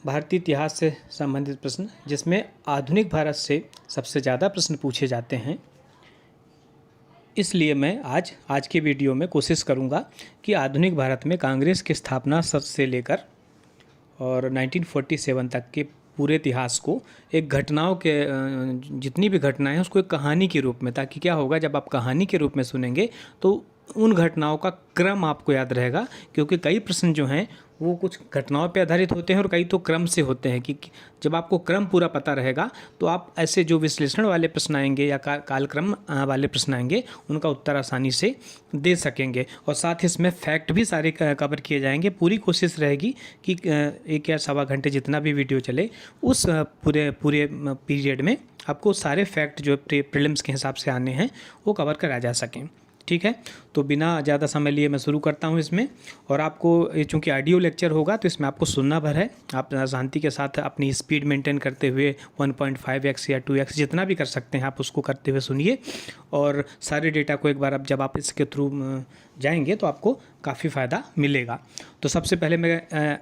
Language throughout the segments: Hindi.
भारतीय इतिहास से संबंधित प्रश्न, जिसमें आधुनिक भारत से सबसे ज़्यादा प्रश्न पूछे जाते हैं। इसलिए मैं आज के वीडियो में कोशिश करूंगा कि आधुनिक भारत में कांग्रेस की स्थापना से लेकर और 1947 तक के पूरे इतिहास को एक घटनाओं के जितनी भी घटनाएं हैं उसको एक कहानी के रूप में, ताकि क्या होगा जब आप कहानी के रूप में सुनेंगे तो उन घटनाओं का क्रम आपको याद रहेगा। क्योंकि कई प्रश्न जो हैं वो कुछ घटनाओं पे आधारित होते हैं और कई तो क्रम से होते हैं, कि जब आपको क्रम पूरा पता रहेगा तो आप ऐसे जो विश्लेषण वाले प्रश्न आएंगे या कालक्रम वाले प्रश्न आएंगे उनका उत्तर आसानी से दे सकेंगे। और साथ ही इसमें फैक्ट भी सारे कवर किए जाएंगे। पूरी कोशिश रहेगी कि 1 या सवा घंटे जितना भी वीडियो चले उस पूरे पीरियड में आपको सारे फैक्ट जो प्रीलिम्स के हिसाब से आने हैं वो कवर करा जा सकें। ठीक है, तो बिना ज़्यादा समय लिए मैं शुरू करता हूँ इसमें। और आपको चूँकि ऑडियो लेक्चर होगा तो इसमें आपको सुनना भर है। आप शांति के साथ अपनी स्पीड मेंटेन करते हुए 1.5x या 2x जितना भी कर सकते हैं आप उसको करते हुए सुनिए। और सारे डेटा को एक बार अब जब आप इसके थ्रू जाएंगे तो आपको काफ़ी फ़ायदा मिलेगा। तो सबसे पहले मैं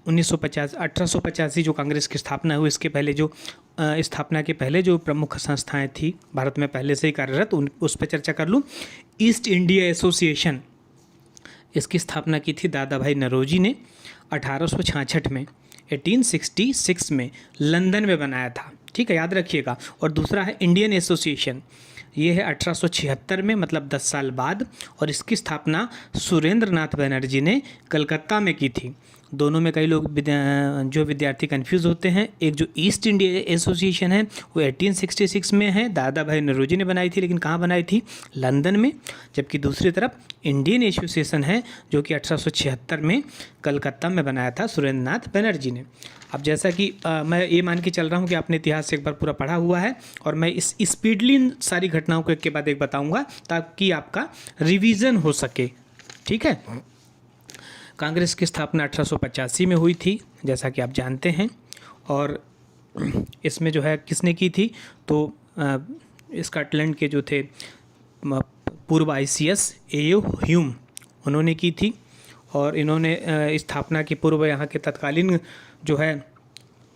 1885 जो कांग्रेस की स्थापना हुई, इसके पहले जो स्थापना के पहले जो प्रमुख संस्थाएं थी भारत में पहले से ही कार्यरत, उस पर चर्चा कर लूँ। ईस्ट इंडिया एसोसिएशन, इसकी स्थापना की थी दादा भाई नौरोजी ने 1866 में, 1866 में लंदन में बनाया था। ठीक है, याद रखिएगा। और दूसरा है इंडियन एसोसिएशन, ये है 1876 में, मतलब 10 साल बाद। और इसकी स्थापना सुरेंद्र नाथ बनर्जी ने कलकत्ता में की थी। दोनों में कई लोग जो विद्यार्थी कंफ्यूज होते हैं। एक जो ईस्ट इंडिया एसोसिएशन है वो 1866 में है, दादा भाई नौरोजी ने बनाई थी, लेकिन कहाँ बनाई थी? लंदन में। जबकि दूसरी तरफ इंडियन एसोसिएशन है जो कि 1876 में कलकत्ता में बनाया था सुरेंद्र नाथ बनर्जी ने। अब जैसा कि मैं ये मान के चल रहा हूँ कि आपने इतिहास से एक बार पूरा पढ़ा हुआ है और मैं इस स्पीडली इन सारी घटनाओं को एक के बाद एक बताऊँगा ताकि आपका रिवीजन हो सके। ठीक है, कांग्रेस की स्थापना 1885 में हुई थी जैसा कि आप जानते हैं। और इसमें जो है किसने की थी? तो स्कॉटलैंड के जो थे पूर्व ICS A.O. ह्यूम, उन्होंने की थी। और इन्होंने स्थापना के पूर्व यहाँ के तत्कालीन जो है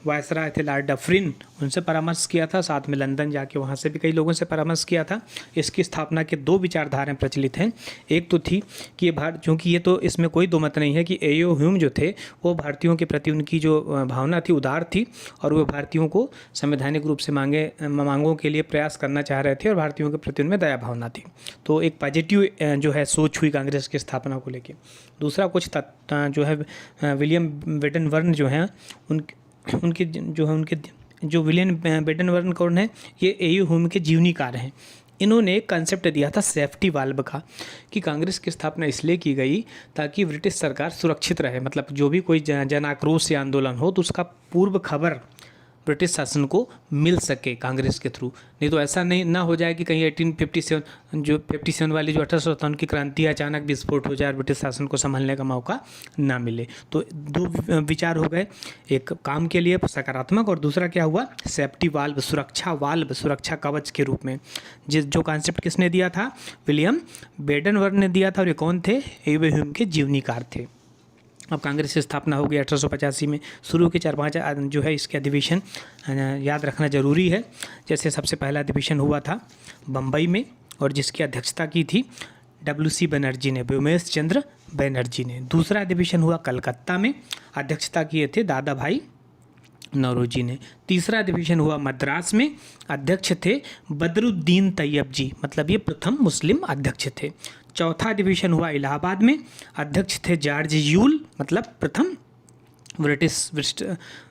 वायसराय थे लॉर्ड डफरिन, उनसे परामर्श किया था। साथ में लंदन जाके वहाँ से भी कई लोगों से परामर्श किया था। इसकी स्थापना के 2 विचारधाराएं प्रचलित हैं। एक तो थी कि ये चूँकि ये तो इसमें कोई दो मत नहीं है कि A.O. ह्यूम जो थे वो भारतीयों के प्रति उनकी जो भावना थी उदार थी और वो भारतीयों को संवैधानिक रूप से मांगों के लिए प्रयास करना चाह रहे थे और भारतीयों के प्रति उनमें दया भावना थी। तो एक पॉजिटिव जो है सोच हुई कांग्रेस की स्थापना को लेकर। दूसरा कुछ जो है विलियम बेडनवर्न जो हैं उनके जो विलियम बेडनवर्न कौन है? ये A.O. ह्यूम के जीवनीकार हैं। इन्होंने एक कंसेप्ट दिया था सेफ्टी वाल्व का, कि कांग्रेस की स्थापना इसलिए की गई ताकि ब्रिटिश सरकार सुरक्षित रहे। मतलब जो भी कोई जन आक्रोश या आंदोलन हो तो उसका पूर्व खबर ब्रिटिश शासन को मिल सके कांग्रेस के थ्रू। नहीं तो ऐसा नहीं ना हो जाए कि कहीं 1857 वाली जो 1857 की क्रांति अचानक विस्फोट हो जाए और ब्रिटिश शासन को संभलने का मौका ना मिले। तो 2 विचार हो गए, एक काम के लिए सकारात्मक और दूसरा क्या हुआ? सेफ्टी वाल्व, सुरक्षा कवच के रूप में। जो कॉन्सेप्ट किसने दिया था? विलियम बेडनवर्न ने दिया था। और ये कौन थे? A.O. ह्यूम के जीवनीकार थे। अब कांग्रेस की स्थापना हो गई 1885 में। शुरू के 4-5 जो है इसके अधिवेशन याद रखना ज़रूरी है। जैसे सबसे पहला अधिवेशन हुआ था बम्बई में और जिसकी अध्यक्षता की थी WC बनर्जी ने, व्योमेश चंद्र बनर्जी ने। दूसरा अधिवेशन हुआ कलकत्ता में, अध्यक्षता किए थे दादा भाई नौरोजी ने। तीसरा अधिवेशन हुआ मद्रास में, अध्यक्ष थे बदरुद्दीन तैयब जी, मतलब ये प्रथम मुस्लिम अध्यक्ष थे। चौथा अधिवेशन हुआ इलाहाबाद में, अध्यक्ष थे जॉर्ज यूल, मतलब प्रथम ब्रिटिश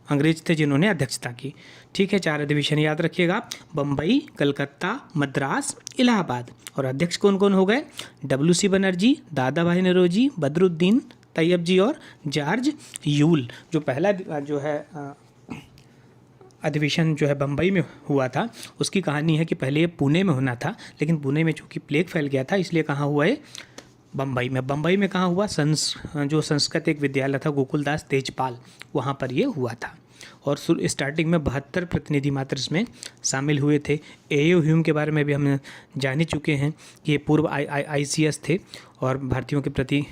अंग्रेज थे जिन्होंने अध्यक्षता की। ठीक है, 4 अधिवेशन याद रखिएगा, बम्बई, कलकत्ता, मद्रास, इलाहाबाद। और अध्यक्ष कौन कौन हो गए? WC बनर्जी, दादा भाई नौरोजी, बदरुद्दीन तैयब जी और जॉर्ज यूल। जो पहला जो है अधिवेशन जो है बम्बई में हुआ था उसकी कहानी है कि पहले ये पुणे में होना था, लेकिन पुणे में चूँकि प्लेग फैल गया था इसलिए कहाँ हुआ है? बम्बई में। बम्बई में कहाँ हुआ? जो संस्कृत एक विद्यालय था गोकुलदास तेजपाल, वहाँ पर ये हुआ था। और स्टार्टिंग में 72 प्रतिनिधि मात्र इसमें शामिल हुए थे। A.O. ह्यूम के बारे में भी हम जान ही चुके हैं कि ये पूर्व ICS थे और भारतीयों के प्रति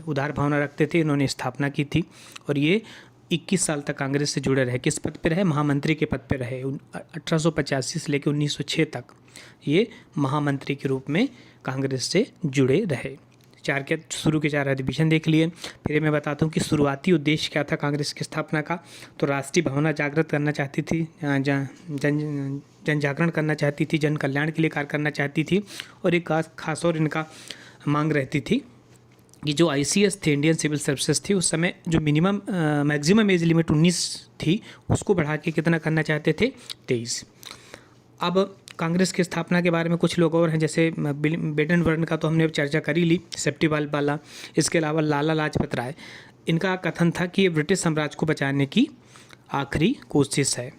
उदार भावना रखते थे। इन्होंने स्थापना की थी और ये 21 साल तक कांग्रेस से जुड़े रहे। किस पद पे रहे? महामंत्री के पद पे रहे। 1885 से लेकर 1906 तक ये महामंत्री के रूप में कांग्रेस से जुड़े रहे। शुरू के 4 अधिवेशन देख लिए। फिर मैं बताता हूँ कि शुरुआती उद्देश्य क्या था कांग्रेस की स्थापना का। तो राष्ट्रीय भावना जागृत करना चाहती थी, जन जागरण करना चाहती थी, जन कल्याण के लिए कार्य करना चाहती थी, और एक खास और इनका मांग रहती थी कि जो ICS थे, इंडियन सिविल सर्विसेज थी, उस समय जो मैक्सिमम एज लिमिट 19 थी, उसको बढ़ा के कितना करना चाहते थे? 23। अब कांग्रेस की स्थापना के बारे में कुछ लोग और हैं, जैसे बेडनवर्न का तो हमने अब चर्चा कर ही ली, सेप्टीवाल वाला। इसके अलावा लाला लाजपत राय, इनका कथन था कि ये ब्रिटिश साम्राज्य को बचाने की आखिरी कोशिश है।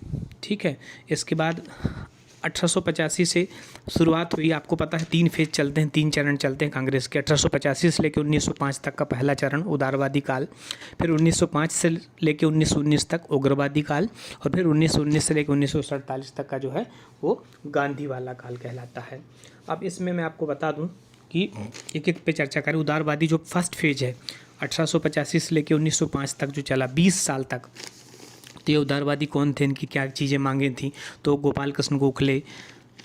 ठीक है। इसके बाद 1885 से शुरुआत हुई। आपको पता है 3 फेज चलते हैं, 3 चरण चलते हैं कांग्रेस के। 1885 से लेकर 1905 तक का पहला चरण उदारवादी काल, फिर 1905 से लेकर 1919 तक उग्रवादी काल, और फिर 1919 से लेकर 1947 तक का जो है वो गांधी वाला काल कहलाता है। अब इसमें मैं आपको बता दूं कि एक एक पे चर्चा करें। उदारवादी जो फर्स्ट फेज है 1885 से लेकर 1905 तक जो चला, 20 साल तक, तो ये उदारवादी कौन थे, इनकी क्या चीज़ें मांगें थी? तो गोपाल कृष्ण गोखले,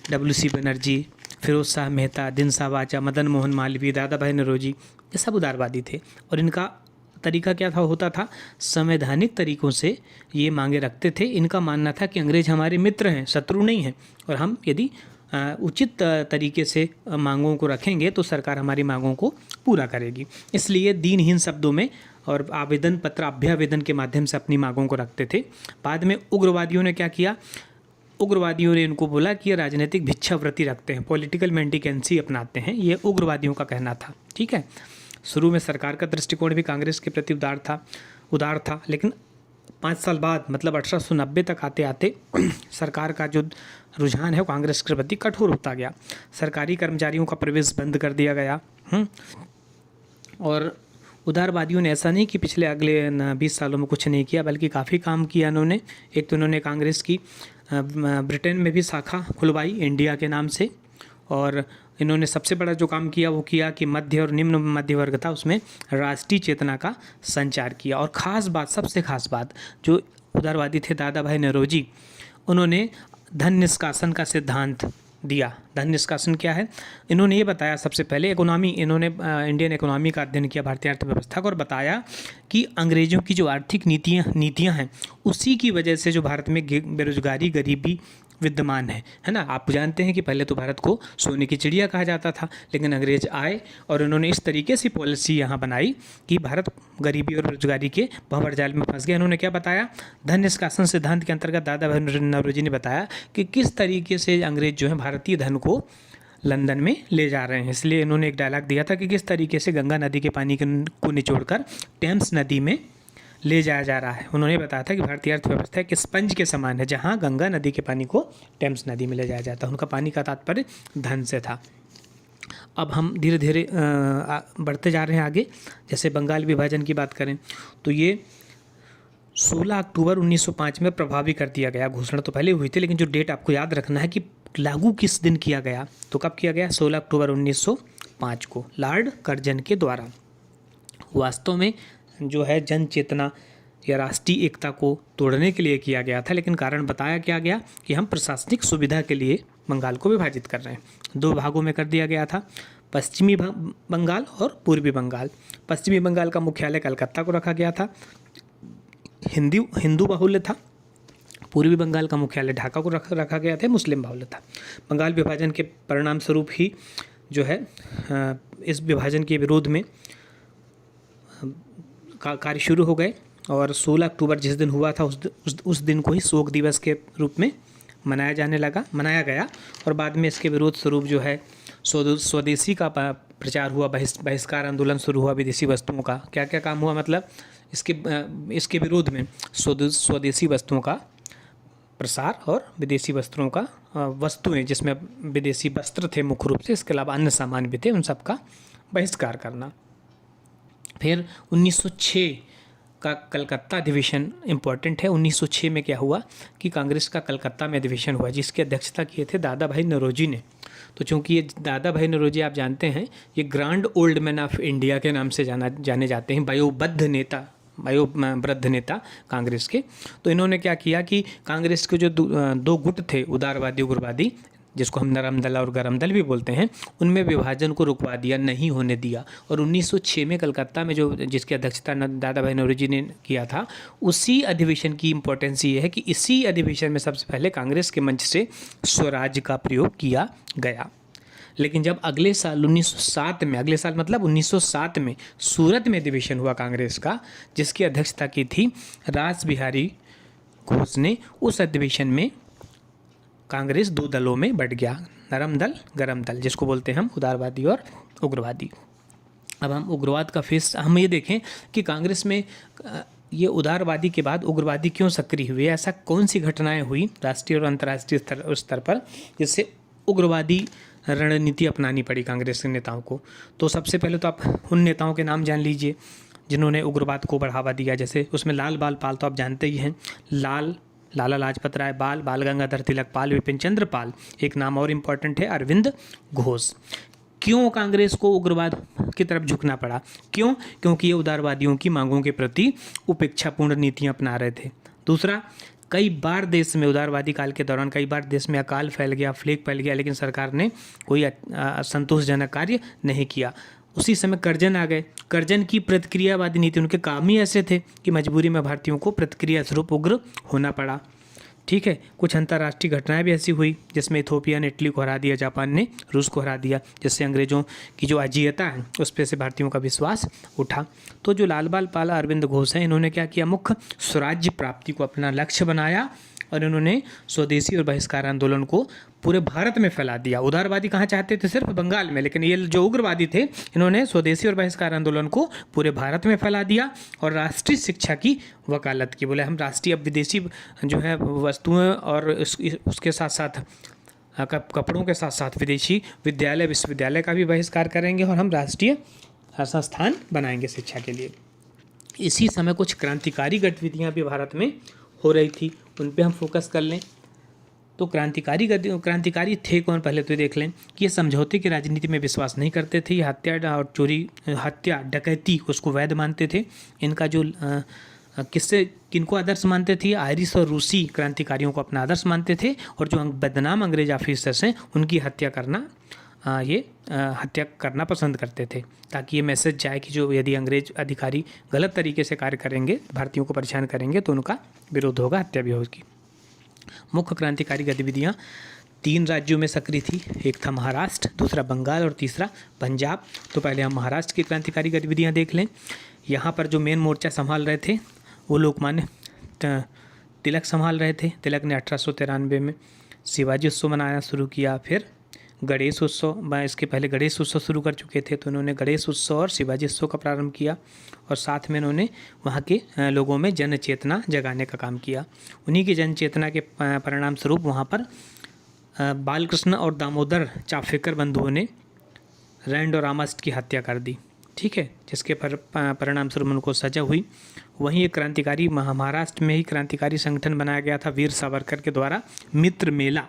WC बनर्जी, फिरोज शाह मेहता, दिन शाह वाचा, मदन मोहन मालवीय, दादा भाई नौरोजी, ये सब उदारवादी थे। और इनका तरीका क्या होता था? संवैधानिक तरीक़ों से ये मांगे रखते थे। इनका मानना था कि अंग्रेज हमारे मित्र हैं, शत्रु नहीं हैं, और हम यदि उचित तरीके से मांगों को रखेंगे तो सरकार हमारी मांगों को पूरा करेगी। इसलिए दीनहीन शब्दों में और आवेदन पत्र, अभ्यावेदन के माध्यम से अपनी मांगों को रखते थे। बाद में उग्रवादियों ने क्या किया? उग्रवादियों ने इनको बोला कि ये राजनीतिक भिक्षावृत्ति रखते हैं, पॉलिटिकल मेंडिकेंसी अपनाते हैं, ये उग्रवादियों का कहना था। ठीक है। शुरू में सरकार का दृष्टिकोण भी कांग्रेस के प्रति उदार था, लेकिन 5 साल बाद, मतलब 1890 तक आते आते सरकार का जो रुझान है वो कांग्रेस के प्रति कठोर होता गया। सरकारी कर्मचारियों का प्रवेश बंद कर दिया गया। और उदारवादियों ने ऐसा नहीं कि पिछले अगले 20 सालों में कुछ नहीं किया, बल्कि काफ़ी काम किया इन्होंने। एक तो इन्होंने कांग्रेस की ब्रिटेन में भी शाखा खुलवाई इंडिया के नाम से, और इन्होंने सबसे बड़ा जो काम किया वो किया कि मध्य और निम्न मध्य वर्ग था उसमें राष्ट्रीय चेतना का संचार किया। और ख़ास बात, सबसे ख़ास बात, जो उदारवादी थे दादा भाई नौरोजी, उन्होंने धन निष्कासन का सिद्धांत दिया। धन निष्कासन क्या है? इन्होंने ये बताया, सबसे पहले इन्होंने इंडियन इकोनॉमी का अध्ययन किया, भारतीय अर्थव्यवस्था का, और बताया कि अंग्रेज़ों की जो आर्थिक नीतियाँ हैं उसी की वजह से जो भारत में बेरोजगारी, गरीबी विद्यमान है ना। आप जानते हैं कि पहले तो भारत को सोने की चिड़िया कहा जाता था, लेकिन अंग्रेज आए और उन्होंने इस तरीके से पॉलिसी यहाँ बनाई कि भारत गरीबी और बेरोजगारी के भंवर जाल में फंस गया। इन्होंने क्या बताया? धन निष्कासन सिद्धांत के अंतर्गत दादा भाई नौरोजी ने बताया कि किस तरीके से अंग्रेज जो है भारतीय धन को लंदन में ले जा रहे हैं। इसलिए इन्होंने एक डायलॉग दिया था कि किस तरीके से गंगा नदी के पानी को निचोड़कर टेम्स नदी में ले जाया जा रहा है। उन्होंने बताया था कि भारतीय अर्थव्यवस्था एक स्पंज के समान है, जहां गंगा नदी के पानी को टेम्स नदी में ले जाया जाता है। उनका पानी का तात्पर्य धन से था। अब हम धीरे धीरे बढ़ते जा रहे हैं आगे। जैसे बंगाल विभाजन की बात करें तो ये 16 अक्टूबर 1905 में प्रभावी कर दिया गया। घोषणा तो पहले हुई थी, लेकिन जो डेट आपको याद रखना है कि लागू किस दिन किया गया, तो कब किया गया? 16 अक्टूबर 1905 को लॉर्ड कर्जन के द्वारा। वास्तव में जो है जन चेतना या राष्ट्रीय एकता को तोड़ने के लिए किया गया था, लेकिन कारण बताया क्या गया कि हम प्रशासनिक सुविधा के लिए बंगाल को विभाजित कर रहे हैं। 2 भागों में कर दिया गया था, पश्चिमी बंगाल और पूर्वी बंगाल। पश्चिमी बंगाल का मुख्यालय कलकत्ता को रखा गया था, हिंदू बाहुल्य था। पूर्वी बंगाल का मुख्यालय ढाका को रखा गया था, मुस्लिम बाहुल्य था। बंगाल विभाजन के परिणाम स्वरूप ही जो है इस विभाजन के विरोध में कार्य शुरू हो गए, और 16 अक्टूबर जिस दिन हुआ था उस दिन को ही शोक दिवस के रूप में मनाया गया। और बाद में इसके विरोध स्वरूप जो है स्वदेशी का प्रचार हुआ, बहिष्कार आंदोलन शुरू हुआ विदेशी वस्तुओं का। क्या क्या काम हुआ? मतलब इसके विरोध में स्वदेशी वस्तुओं का प्रसार और विदेशी वस्तुएं जिसमें विदेशी वस्त्र थे मुख्य रूप से, इसके अलावा अन्य सामान भी थे, उन सब का बहिष्कार करना। फिर 1906 का कलकत्ता अधिवेशन इम्पॉर्टेंट है। 1906 में क्या हुआ कि कांग्रेस का कलकत्ता में अधिवेशन हुआ, जिसकी अध्यक्षता किए थे दादा भाई नौरोजी ने। तो चूंकि ये दादा भाई नौरोजी आप जानते हैं, ये grand old man of India के नाम से जाने जाते हैं, वयोवृद्ध नेता वयोवृद्ध नेता कांग्रेस के। तो इन्होंने क्या किया कि कांग्रेस के जो दो गुट थे, उदारवादी उग्रवादी, जिसको हम नरम दल और गरम दल भी बोलते हैं, उनमें विभाजन को रुकवा दिया, नहीं होने दिया। और 1906 में कलकत्ता में जो जिसकी अध्यक्षता दादा भाई नौरोजी ने किया था, उसी अधिवेशन की इम्पोर्टेंस ये है कि इसी अधिवेशन में सबसे पहले कांग्रेस के मंच से स्वराज का प्रयोग किया गया। लेकिन जब अगले साल 1907 में, अगले साल मतलब 1907 में सूरत में अधिवेशन हुआ कांग्रेस का, जिसकी अध्यक्षता की थी रास बिहारी घोष ने, उस अधिवेशन में कांग्रेस दो दलों में बंट गया, नरम दल गरम दल, जिसको बोलते हैं हम उदारवादी और उग्रवादी। अब हम उग्रवाद का फेस हम ये देखें कि कांग्रेस में ये उदारवादी के बाद उग्रवादी क्यों सक्रिय हुए, ऐसा कौन सी घटनाएं हुई राष्ट्रीय और अंतर्राष्ट्रीय स्तर पर जिससे उग्रवादी रणनीति अपनानी पड़ी कांग्रेस के नेताओं को। तो सबसे पहले तो आप उन नेताओं के नाम जान लीजिए जिन्होंने उग्रवाद को बढ़ावा दिया। जैसे उसमें लाल बाल पाल तो आप जानते ही हैं, लाला लाजपत राय पाल, बाल गंगाधर तिलक पाल, विपिन चंद्र पाल। एक नाम और इम्पॉर्टेंट है, अरविंद घोष। क्यों कांग्रेस को उग्रवाद की तरफ झुकना पड़ा? क्योंकि ये उदारवादियों की मांगों के प्रति उपेक्षापूर्ण नीतियां अपना रहे थे। दूसरा, कई बार देश में उदारवादी काल के दौरान कई बार देश में अकाल फैल गया, प्लेग फैल गया, लेकिन सरकार ने कोई संतोषजनक कार्य नहीं किया। उसी समय कर्जन आ गए। कर्जन की प्रतिक्रियावादी नीति, उनके काम ही ऐसे थे कि मजबूरी में भारतीयों को प्रतिक्रिया स्वरूप उग्र होना पड़ा। ठीक है, कुछ अंतर्राष्ट्रीय घटनाएं भी ऐसी हुई जिसमें इथोपिया ने इटली को हरा दिया, जापान ने रूस को हरा दिया, जिससे अंग्रेजों की जो अजीयता है उस पर से भारतीयों का विश्वास उठा। तो जो लाल बाल पाल अरविंद घोष हैं, इन्होंने क्या किया, मुख्य स्वराज्य प्राप्ति को अपना लक्ष्य बनाया और इन्होंने स्वदेशी और बहिष्कार आंदोलन को पूरे भारत में फैला दिया। उदारवादी कहाँ चाहते थे, सिर्फ बंगाल में, लेकिन ये जो उग्रवादी थे इन्होंने स्वदेशी और बहिष्कार आंदोलन को पूरे भारत में फैला दिया और राष्ट्रीय शिक्षा की वकालत की। बोले हम राष्ट्रीय अब विदेशी जो है वस्तुएं और उसके साथ साथ कपड़ों के साथ साथ विदेशी विद्यालय विश्वविद्यालय का भी बहिष्कार करेंगे और हम राष्ट्रीय संस्थान बनाएंगे शिक्षा के लिए। इसी समय कुछ क्रांतिकारी गतिविधियाँ भी भारत में हो रही थी, उन पे हम फोकस कर लें। तो क्रांतिकारी थे कौन, पहले तो देख लें कि ये समझौते की राजनीति में विश्वास नहीं करते थे। ये हत्या और चोरी, हत्या डकैती उसको वैध मानते थे। इनका जो किनको आदर्श मानते थे, आयरिश और रूसी क्रांतिकारियों को अपना आदर्श मानते थे और जो बदनाम अंग्रेज ऑफिसर्स हैं उनकी हत्या करना पसंद करते थे, ताकि ये मैसेज जाए कि जो यदि अंग्रेज अधिकारी गलत तरीके से कार्य करेंगे, भारतीयों को परेशान करेंगे, तो उनका विरोध होगा, हत्या भी होगी। मुख्य क्रांतिकारी गतिविधियाँ 3 राज्यों में सक्रिय थी, एक था महाराष्ट्र, दूसरा बंगाल और तीसरा पंजाब। तो पहले हम महाराष्ट्र की क्रांतिकारी गतिविधियाँ देख लें। यहाँ पर जो मेन मोर्चा संभाल रहे थे वो लोकमान्य तिलक संभाल रहे थे। तिलक ने 1893 में शिवाजी उत्सव मनाना शुरू किया। फिर गणेश उत्सव, इसके पहले गणेश उत्सव शुरू कर चुके थे, तो उन्होंने गणेश उत्सव और शिवाजी उत्सव का प्रारंभ किया और साथ में उन्होंने वहाँ के लोगों में जन चेतना जगाने का काम किया। उन्हीं की जन चेतना के परिणाम स्वरूप वहाँ पर बालकृष्ण और दामोदर चाफेकर बंधुओं ने रैंड और रामास्ट की हत्या कर दी। ठीक है, जिसके परिणाम स्वरूप उनको सजा हुई। वहीं एक क्रांतिकारी महाराष्ट्र में ही क्रांतिकारी संगठन बनाया गया था वीर सावरकर के द्वारा, मित्र मेला,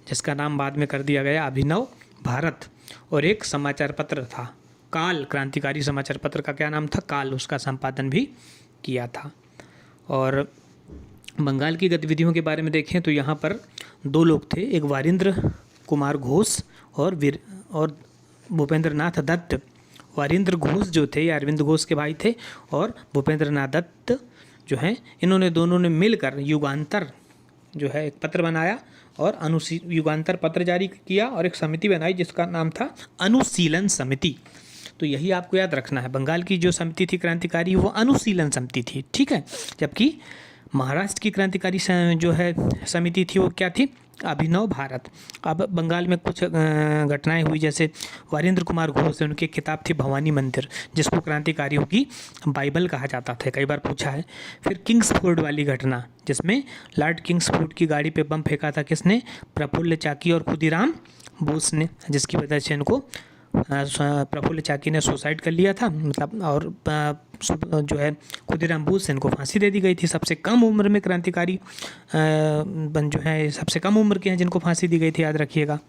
जिसका नाम बाद में कर दिया गया अभिनव भारत। और एक समाचार पत्र था काल, क्रांतिकारी समाचार पत्र का क्या नाम था, काल, उसका संपादन भी किया था। और बंगाल की गतिविधियों के बारे में देखें तो यहाँ पर 2 लोग थे, एक वारिंद्र कुमार घोष और भूपेंद्र नाथ दत्त। वारिंद्र घोष जो थे, ये अरविंद घोष के भाई थे, और भूपेंद्र नाथ दत्त जो हैं, इन्होंने दोनों ने मिलकर युगांतर जो है एक पत्र बनाया और युगांतर पत्र जारी किया और एक समिति बनाई जिसका नाम था अनुशीलन समिति। तो यही आपको याद रखना है, बंगाल की जो समिति थी क्रांतिकारी वो अनुशीलन समिति थी। ठीक है, जबकि महाराष्ट्र की क्रांतिकारी जो है समिति थी वो क्या थी, अभिनव भारत। अब बंगाल में कुछ घटनाएं हुई, जैसे वारिंद्र कुमार घोष, उनकी किताब थी भवानी मंदिर, जिसको क्रांतिकारियों की बाइबल कहा जाता था, कई बार पूछा है। फिर किंग्सफोर्ड वाली घटना, जिसमें लॉर्ड किंग्सफोर्ड की गाड़ी पे बम फेंका था, किसने, प्रफुल्ल चाकी और खुदीराम बोस ने, जिसकी वजह से इनको प्रफुल्ल चाकी ने सुसाइड कर लिया था, मतलब, और जो है खुदीराम बोस इनको फांसी दे दी गई थी। सबसे कम उम्र में क्रांतिकारी जो है सबसे कम उम्र के हैं जिनको फांसी दी गई थी, याद रखिएगा।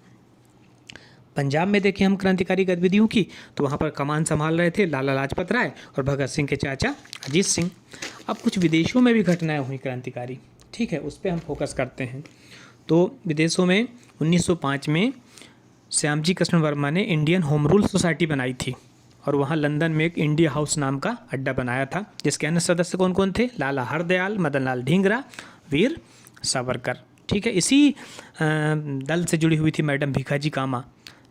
पंजाब में देखें हम क्रांतिकारी गतिविधियों की, तो वहाँ पर कमान संभाल रहे थे लाला लाजपत राय और भगत सिंह के चाचा अजीत सिंह। अब कुछ विदेशों में भी घटनाएं हुई क्रांतिकारी, ठीक है, उस पर हम फोकस करते हैं। तो विदेशों में 1905 में श्यामजी कृष्ण वर्मा ने इंडियन होम रूल सोसाइटी बनाई थी और वहाँ लंदन में एक इंडिया हाउस नाम का अड्डा बनाया था, जिसके अन्य सदस्य कौन कौन थे? लाला हरदयाल, मदन लाल ढींगरा, वीर सावरकर, ठीक है। इसी दल से जुड़ी हुई थी मैडम भीखाजी कामा,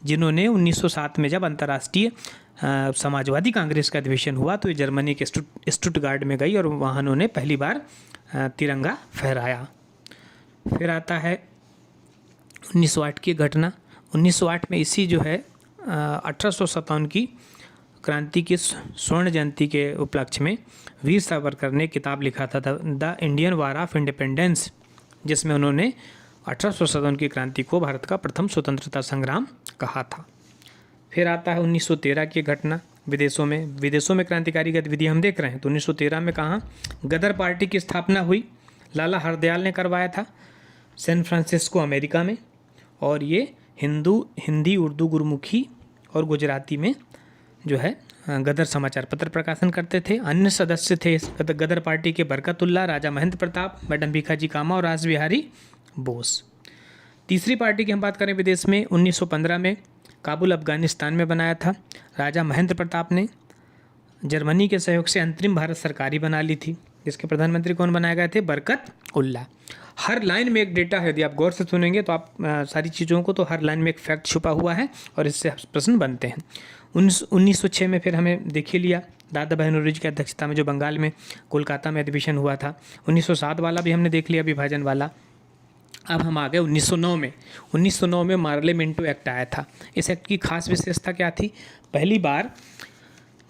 जिन्होंने 1907 में जब अंतर्राष्ट्रीय समाजवादी कांग्रेस का अधिवेशन हुआ तो ये जर्मनी के स्टुटगार्ड में गई और वहाँ उन्होंने पहली बार तिरंगा फहराया। फिर आता है 1908 की घटना। 1908 में इसी जो है 1857 की क्रांति की स्वर्ण जयंती के उपलक्ष्य में वीर सावरकर ने किताब लिखा था the Indian war of independence, जिसमें उन्होंने 1857 की क्रांति को भारत का प्रथम स्वतंत्रता संग्राम कहा था। फिर आता है 1913 की घटना। विदेशों में क्रांतिकारी गतिविधि हम देख रहे हैं, तो 1913 में कहाँ गदर पार्टी की स्थापना हुई, लाला हरदयाल ने करवाया था सैन फ्रांसिस्को अमेरिका में, और ये हिंदी, उर्दू, गुरमुखी और गुजराती में जो है गदर समाचार पत्र प्रकाशन करते थे। अन्य सदस्य थे इस गदर पार्टी के बरकतुल्ला, राजा महेंद्र प्रताप, मैडम भीखाजी कामा और रास बिहारी बोस। तीसरी पार्टी की हम बात करें विदेश में, 1915 में काबुल अफगानिस्तान में बनाया था। राजा महेंद्र प्रताप ने जर्मनी के सहयोग से अंतरिम भारत सरकार ही बना ली थी, जिसके प्रधानमंत्री कौन बनाए गए थे? बरकतउल्ला। हर लाइन में एक डेटा है, यदि आप गौर से सुनेंगे तो आप सारी चीज़ों को, तो हर लाइन में एक फैक्ट छुपा हुआ है और इससे प्रश्न बनते हैं। 1906 में फिर हमें देख ही लिया, दादा भाई नौरोजी की अध्यक्षता में जो बंगाल में कोलकाता में अधिवेशन हुआ था। 1907 वाला भी हमने देख लिया, विभाजन वाला। अब हम आ गए 1909 में। 1909 में मार्लेमेंटो एक्ट आया था। इस एक्ट की खास विशेषता क्या थी? पहली बार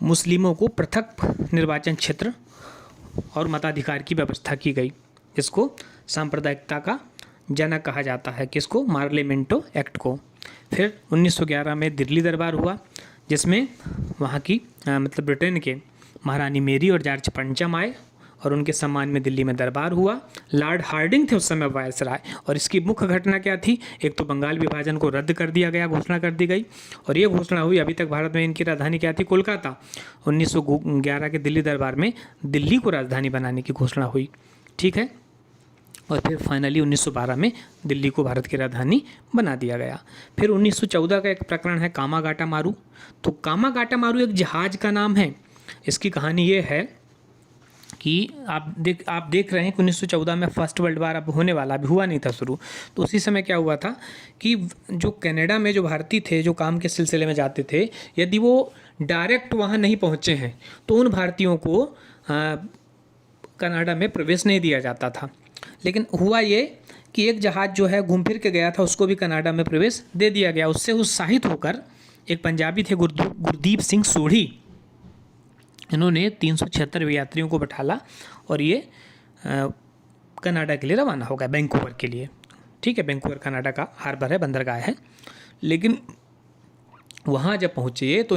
मुस्लिमों को पृथक निर्वाचन क्षेत्र और मताधिकार की व्यवस्था की गई। इसको सांप्रदायिकता का जनक कहा जाता है, किसको? मार्लेमेंटो एक्ट को। फिर 1911 में दिल्ली दरबार हुआ, जिसमें वहाँ की मतलब ब्रिटेन के महारानी मेरी और जॉर्ज पंचम आए और उनके सम्मान में दिल्ली में दरबार हुआ। लॉर्ड हार्डिंग थे उस समय वायसराय, और इसकी मुख्य घटना क्या थी? एक तो बंगाल विभाजन को रद्द कर दिया गया, घोषणा कर दी गई, और ये घोषणा हुई, अभी तक भारत में इनकी राजधानी क्या थी? कोलकाता। 1911 के दिल्ली दरबार में दिल्ली को राजधानी बनाने की घोषणा हुई, ठीक है। और फिर फाइनली 1912 में दिल्ली को भारत की राजधानी बना दिया गया। फिर 1914 का एक प्रकरण है कामागाटा मारू। तो कामागाटा मारू एक जहाज़ का नाम है। इसकी कहानी ये है कि आप देख रहे हैं कि 1914 में फर्स्ट वर्ल्ड वार अब होने वाला, अभी हुआ नहीं था शुरू। तो उसी समय क्या हुआ था कि जो कनाडा में जो भारतीय थे जो काम के सिलसिले में जाते थे, यदि वो डायरेक्ट वहाँ नहीं पहुँचे हैं तो उन भारतीयों को कनाडा में प्रवेश नहीं दिया जाता था। लेकिन हुआ ये कि एक जहाज़ जो है घूम फिर के गया था, उसको भी कनाडा में प्रवेश दे दिया गया। उससे उत्साहित होकर एक पंजाबी थे गुरदीप सिंह सोढ़ी, इन्होंने 376 यात्रियों को बैठाला और ये कनाडा के लिए रवाना हो गए, वैंकूवर के लिए, ठीक है। वैंकूवर कनाडा का हार्बर है, बंदरगाह है। लेकिन वहाँ जब पहुँचे तो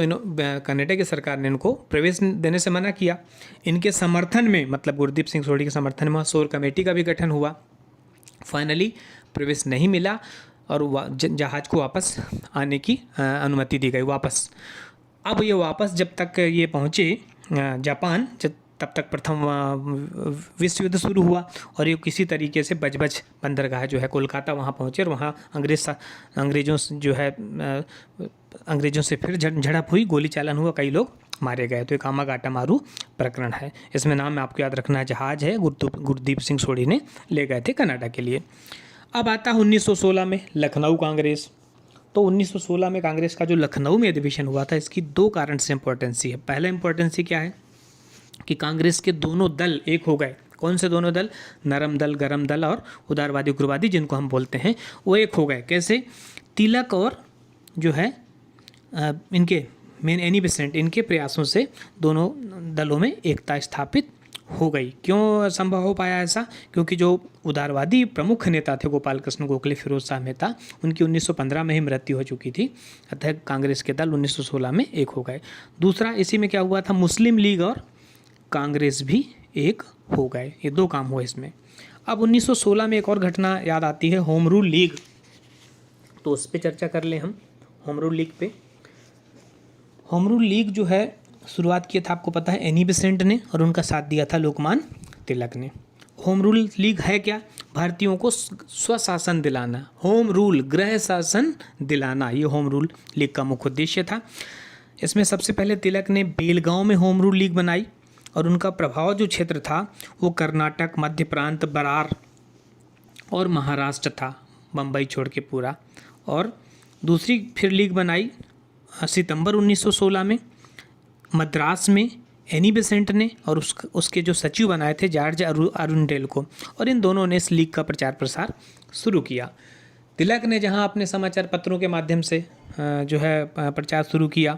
कनाडा की सरकार ने इनको प्रवेश देने से मना किया। इनके समर्थन में, मतलब गुरदीप सिंह सोढ़ी के समर्थन में शोर कमेटी का भी गठन हुआ। फाइनली प्रवेश नहीं मिला और जहाज़ को वापस आने की अनुमति दी गई वापस। अब ये वापस जब तक ये पहुँचे जापान, तब तक प्रथम विश्व युद्ध शुरू हुआ और ये किसी तरीके से बजबज बंदरगाह जो है कोलकाता वहाँ पहुँचे और वहाँ अंग्रेज़ों से फिर झड़प हुई, गोली चालन हुआ, कई लोग मारे गए। तो ये कामागाटा मारू प्रकरण है। इसमें नाम आपको याद रखना है, जहाज़ है गुरदीप सिंह सोढ़ी ने ले गए थे कनाडा के लिए। अब आता है 1916 में लखनऊ कांग्रेस। तो 1916 में कांग्रेस का जो लखनऊ में अधिवेशन हुआ था, इसकी दो कारण से इम्पोर्टेंसी है। पहला इम्पोर्टेंसी क्या है कि कांग्रेस के दोनों दल एक हो गए। कौन से दोनों दल? नरम दल, गरम दल और उदारवादी उग्रवादी जिनको हम बोलते हैं, वो एक हो गए। कैसे? तिलक और जो है इनके मेन एनी बेसेंट, इनके प्रयासों से दोनों दलों में एकता स्थापित हो गई। क्यों संभव हो पाया ऐसा? क्योंकि जो उदारवादी प्रमुख नेता थे गोपाल कृष्ण गोखले, फिरोज शाह मेहता, उनकी 1915 में ही मृत्यु हो चुकी थी। अतः कांग्रेस के दल 1916 में एक हो गए। दूसरा, इसी में क्या हुआ था, मुस्लिम लीग और कांग्रेस भी एक हो गए। ये दो काम हुए इसमें। अब 1916 में एक और घटना याद आती है, होम रूल लीग। तो उस पर चर्चा कर लें हम। होम रूल लीग पे। होम रूल लीग जो है शुरुआत किया था, आपको पता है, एनी बेसेंट ने, और उनका साथ दिया था लोकमान्य तिलक ने। होम रूल लीग है क्या? भारतीयों को स्वशासन दिलाना, होम रूल, गृह शासन दिलाना, ये होम रूल लीग का मुख्य उद्देश्य था। इसमें सबसे पहले तिलक ने बेलगांव में होम रूल लीग बनाई और उनका प्रभाव जो क्षेत्र था वो कर्नाटक, मध्य प्रांत, बरार और महाराष्ट्र था, बम्बई छोड़ के पूरा। और दूसरी फिर लीग बनाई सितंबर 1916 में मद्रास में एनी बेसेंट ने, और उसके जो सचिव बनाए थे जॉर्ज अरुंडेल को, और इन दोनों ने इस लीग का प्रचार प्रसार शुरू किया। तिलक ने जहां अपने समाचार पत्रों के माध्यम से जो है प्रचार शुरू किया,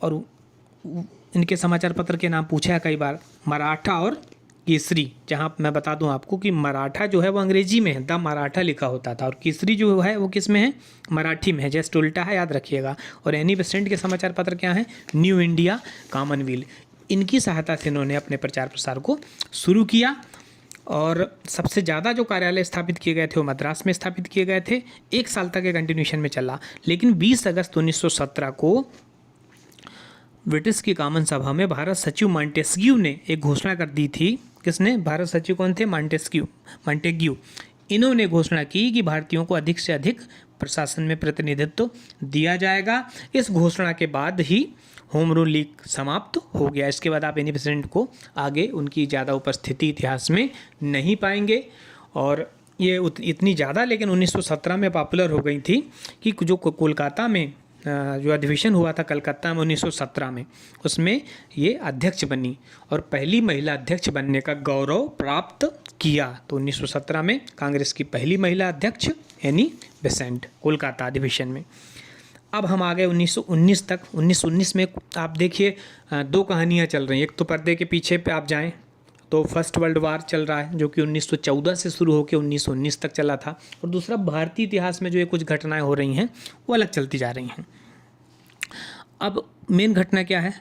और इनके समाचार पत्र के नाम पूछा है कई बार, मराठा और केसरी। जहां मैं बता दूं आपको कि मराठा जो है वो अंग्रेजी में है, द मराठा लिखा होता था, और केसरी जो है वो किस में है? मराठी में है, जस्ट उल्टा है, याद रखिएगा। और एनी बेसेंट के समाचार पत्र क्या हैं? New India, Commonwealth. इनकी सहायता से इन्होंने अपने प्रचार प्रसार को शुरू किया। और सबसे ज़्यादा जो कार्यालय स्थापित किए गए थे वो मद्रास में स्थापित किए गए थे। 1 साल तक ये कंटिन्यूशन में चला, लेकिन 20 अगस्त 1917 को ब्रिटिश की कॉमन सभा में भारत सचिव मॉन्टेस्क्यू ने एक घोषणा कर दी थी। किसने? भारत सचिव कौन थे? मॉन्टेग्यू। इन्होंने घोषणा की कि भारतीयों को अधिक से अधिक प्रशासन में प्रतिनिधित्व दिया जाएगा। इस घोषणा के बाद ही होम रूल लीग समाप्त हो गया। इसके बाद आप एनी बेसेंट को आगे उनकी ज़्यादा उपस्थिति इतिहास में नहीं पाएंगे, और ये इतनी ज़्यादा लेकिन 1917 में पॉपुलर हो गई थी कि जो कोलकाता में जो अधिवेशन हुआ था कलकत्ता में 1917 में, उसमें ये अध्यक्ष बनी और पहली महिला अध्यक्ष बनने का गौरव प्राप्त किया। तो 1917 में कांग्रेस की पहली महिला अध्यक्ष एनी बेसेंट, कोलकाता अधिवेशन में। अब हम आ गए 1919 तक। 1919 में आप देखिए 2 कहानियाँ चल रही हैं। एक तो पर्दे के पीछे पे आप जाएं तो फर्स्ट वर्ल्ड वार चल रहा है, जो कि 1914 से शुरू होकर 1919 तक चला था, और दूसरा भारतीय इतिहास में जो ये कुछ घटनाएं हो रही हैं वो अलग चलती जा रही हैं। अब मेन घटना क्या है?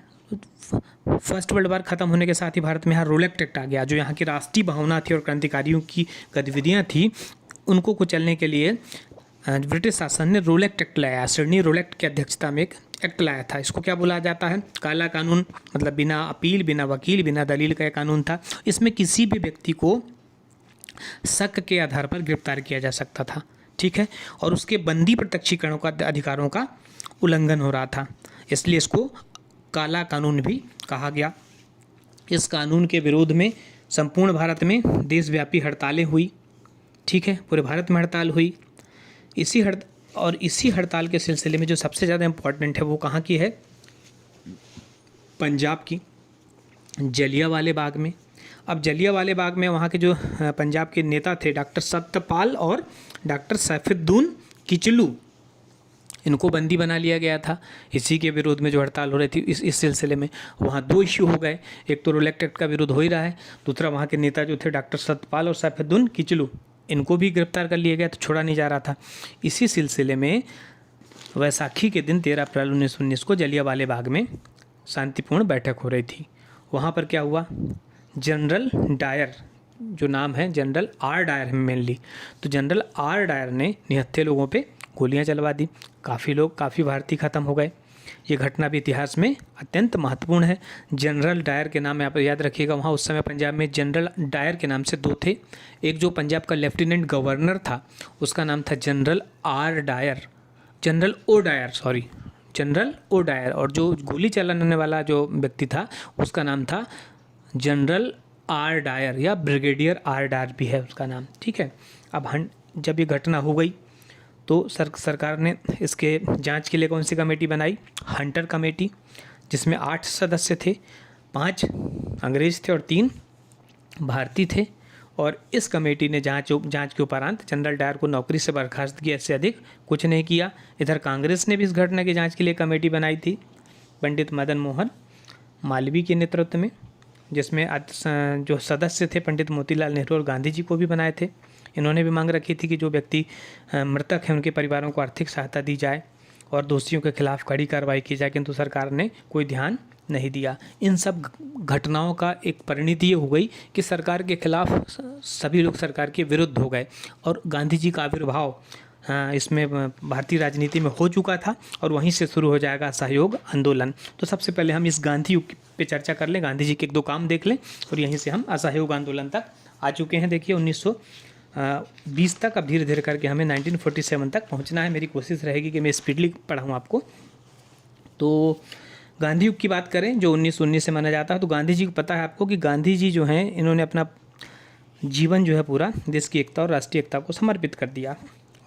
फर्स्ट वर्ल्ड वार खत्म होने के साथ ही भारत में यहाँ रोल एक्ट आ गया, जो यहाँ की राष्ट्रीय भावना थी और क्रांतिकारियों की गतिविधियाँ थी, उनको कुचलने के लिए ब्रिटिश शासन ने रोल एक्ट लाया। सिडनी रोल एक्ट की अध्यक्षता में एक एक्ट लाया था। इसको क्या बोला जाता है? काला कानून। मतलब बिना अपील, बिना वकील, बिना दलील का एक कानून था। इसमें किसी भी व्यक्ति को शक के आधार पर गिरफ्तार किया जा सकता था, ठीक है, और उसके बंदी प्रत्यक्षीकरणों का अधिकारों का उल्लंघन हो रहा था, इसलिए इसको काला कानून भी कहा गया। इस कानून के विरोध में संपूर्ण भारत में देशव्यापी हड़तालें हुई, ठीक है, पूरे भारत में हड़ताल हुई। इसी हड़ताल के सिलसिले में जो सबसे ज़्यादा इम्पोर्टेंट है वो कहाँ की है? पंजाब की, जलियांवाले बाग में। अब जलियांवाले बाग में वहाँ के जो पंजाब के नेता थे डॉक्टर सत्यपाल और डॉक्टर सैफुद्दीन किचलू, इनको बंदी बना लिया गया था। इसी के विरोध में जो हड़ताल हो रही थी, इस सिलसिले में वहाँ 2 इश्यू हो गए। एक तो रोल एक्ट का विरोध हो ही रहा है, दूसरा वहाँ के नेता जो थे डॉक्टर सत्यपाल और सैफुद्दीन किचलू, इनको भी गिरफ्तार कर लिया गया, तो छोड़ा नहीं जा रहा था। इसी सिलसिले में वैसाखी के दिन 13 अप्रैल 1919 को जलियांवाले बाग में शांतिपूर्ण बैठक हो रही थी। वहाँ पर क्या हुआ? जनरल डायर, जो नाम है जनरल आर डायर है मेनली, तो जनरल आर डायर ने निहत्थे लोगों पे गोलियां चलवा दी। काफ़ी भारतीय ख़त्म हो गए। ये घटना भी इतिहास में अत्यंत महत्वपूर्ण है। जनरल डायर के नाम आप याद रखिएगा। वहाँ उस समय पंजाब में जनरल डायर के नाम से 2 थे। एक जो पंजाब का लेफ्टिनेंट गवर्नर था उसका नाम था general R Dyer, general O Dyer, और जो गोली चलाने वाला जो व्यक्ति था उसका नाम था जनरल आर डायर, या ब्रिगेडियर आर डायर भी है उसका नाम, ठीक है। अब जब ये घटना हो गई तो सरकार ने इसके जांच के लिए कौन सी कमेटी बनाई? हंटर कमेटी, जिसमें 8 सदस्य थे, 5 अंग्रेज थे और 3 भारतीय थे। और इस कमेटी ने जांच के उपरांत जनरल डायर को नौकरी से बर्खास्त किया, इससे अधिक कुछ नहीं किया। इधर कांग्रेस ने भी इस घटना की जाँच के लिए कमेटी बनाई थी पंडित मदन मोहन मालवीय के नेतृत्व में, जिसमें जो सदस्य थे पंडित मोतीलाल नेहरू और गांधी जी को भी बनाए थे। इन्होंने भी मांग रखी थी कि जो व्यक्ति मृतक हैं उनके परिवारों को आर्थिक सहायता दी जाए और दोषियों के खिलाफ कड़ी कार्रवाई की जाए, किंतु सरकार ने कोई ध्यान नहीं दिया। इन सब घटनाओं का एक परिणति ये हो गई कि सरकार के खिलाफ सभी लोग सरकार के विरुद्ध हो गए और गांधी जी का आविर्भाव इसमें भारतीय राजनीति में हो चुका था और वहीं से शुरू हो जाएगा असहयोग आंदोलन। तो सबसे पहले हम इस गांधी युग पे चर्चा कर लें, गांधी जी के 1-2 काम देख लें और यहीं से हम असहयोग आंदोलन तक आ चुके हैं। देखिए 1920 तक, अब धीरे धीरे करके हमें 1947 तक पहुंचना है। मेरी कोशिश रहेगी कि मैं स्पीडली पढ़ाऊँ आपको। तो गांधी युग की बात करें जो 1919 से माना जाता है, तो गांधी जी को पता है आपको कि गांधी जी जो हैं इन्होंने अपना जीवन जो है पूरा देश की एकता और राष्ट्रीय एकता को समर्पित कर दिया।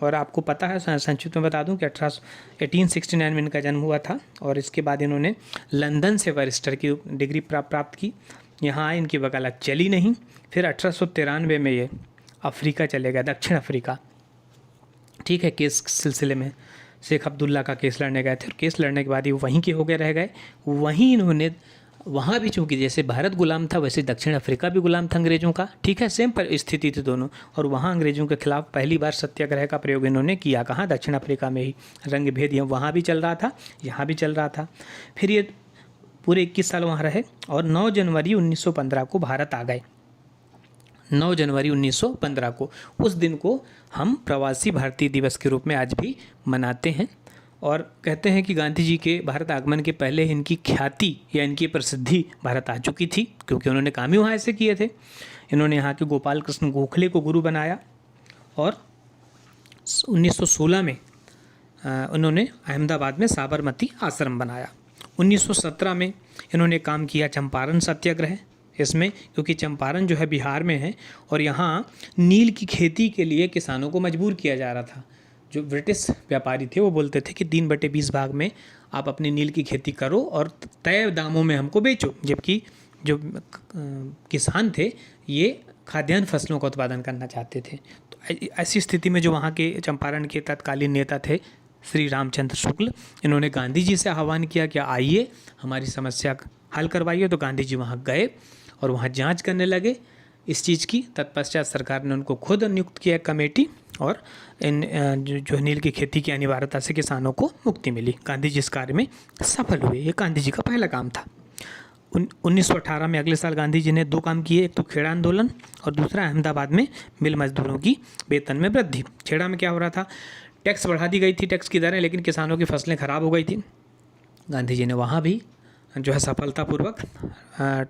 और आपको पता है, संक्षिप्त में बता दूं कि 1869 में इनका जन्म हुआ था और इसके बाद इन्होंने लंदन से बैरिस्टर की डिग्री प्राप्त की। यहाँ आए, इनकी वकालत चली नहीं। फिर 1893 में ये अफ्रीका चले गए, दक्षिण अफ्रीका, ठीक है, केस सिलसिले में शेख अब्दुल्ला का केस लड़ने गए थे और केस लड़ने के बाद ही वहीं के हो गए रह गए। वहीं इन्होंने वहाँ भी, चूँकि जैसे भारत गुलाम था वैसे दक्षिण अफ्रीका भी गुलाम था अंग्रेज़ों का, ठीक है, सेम स्थिति थी दोनों। और वहाँ अंग्रेज़ों के खिलाफ पहली बार सत्याग्रह का प्रयोग इन्होंने किया। कहाँ? दक्षिण अफ्रीका में ही। रंग भेद वहाँ भी चल रहा था, यहाँ भी चल रहा था। फिर ये पूरे 21 साल वहाँ रहे और 9 जनवरी 1915 को भारत आ गए। 9 जनवरी 1915 को, उस दिन को हम प्रवासी भारतीय दिवस के रूप में आज भी मनाते हैं। और कहते हैं कि गांधी जी के भारत आगमन के पहले इनकी ख्याति या इनकी प्रसिद्धि भारत आ चुकी थी, क्योंकि उन्होंने काम ही वहाँ ऐसे किए थे। इन्होंने यहाँ के गोपाल कृष्ण गोखले को गुरु बनाया और 1916 में उन्होंने अहमदाबाद में साबरमती आश्रम बनाया। 1917 में इन्होंने काम किया चंपारण सत्याग्रह इसमें, क्योंकि चंपारण जो है बिहार में है और यहाँ नील की खेती के लिए किसानों को मजबूर किया जा रहा था। जो ब्रिटिश व्यापारी थे वो बोलते थे कि 3/20 भाग में आप अपनी नील की खेती करो और तय दामों में हमको बेचो, जबकि जो किसान थे ये खाद्यान्न फसलों का उत्पादन करना चाहते थे। तो ऐसी स्थिति में जो वहाँ के चंपारण के तत्कालीन नेता थे श्री रामचंद्र शुक्ल, इन्होंने गांधी जी से आह्वान किया कि आइए हमारी समस्या हल करवाइए। तो गांधी जी वहाँ गए और वहाँ जांच करने लगे इस चीज़ की। तत्पश्चात सरकार ने उनको खुद नियुक्त किया कमेटी और इन जो नील की खेती की अनिवार्यता से किसानों को मुक्ति मिली। गांधी जी इस कार्य में सफल हुए। ये गांधी जी का पहला काम था। 1918 में अगले साल गांधी जी ने 2 काम किए, एक तो खेड़ा आंदोलन और दूसरा अहमदाबाद में मिल मजदूरों की वेतन में वृद्धि। खेड़ा में क्या हो रहा था, टैक्स बढ़ा दी गई थी, टैक्स की दरें, लेकिन किसानों की फसलें खराब हो गई थी। गांधी जी ने वहाँ भी जो है सफलतापूर्वक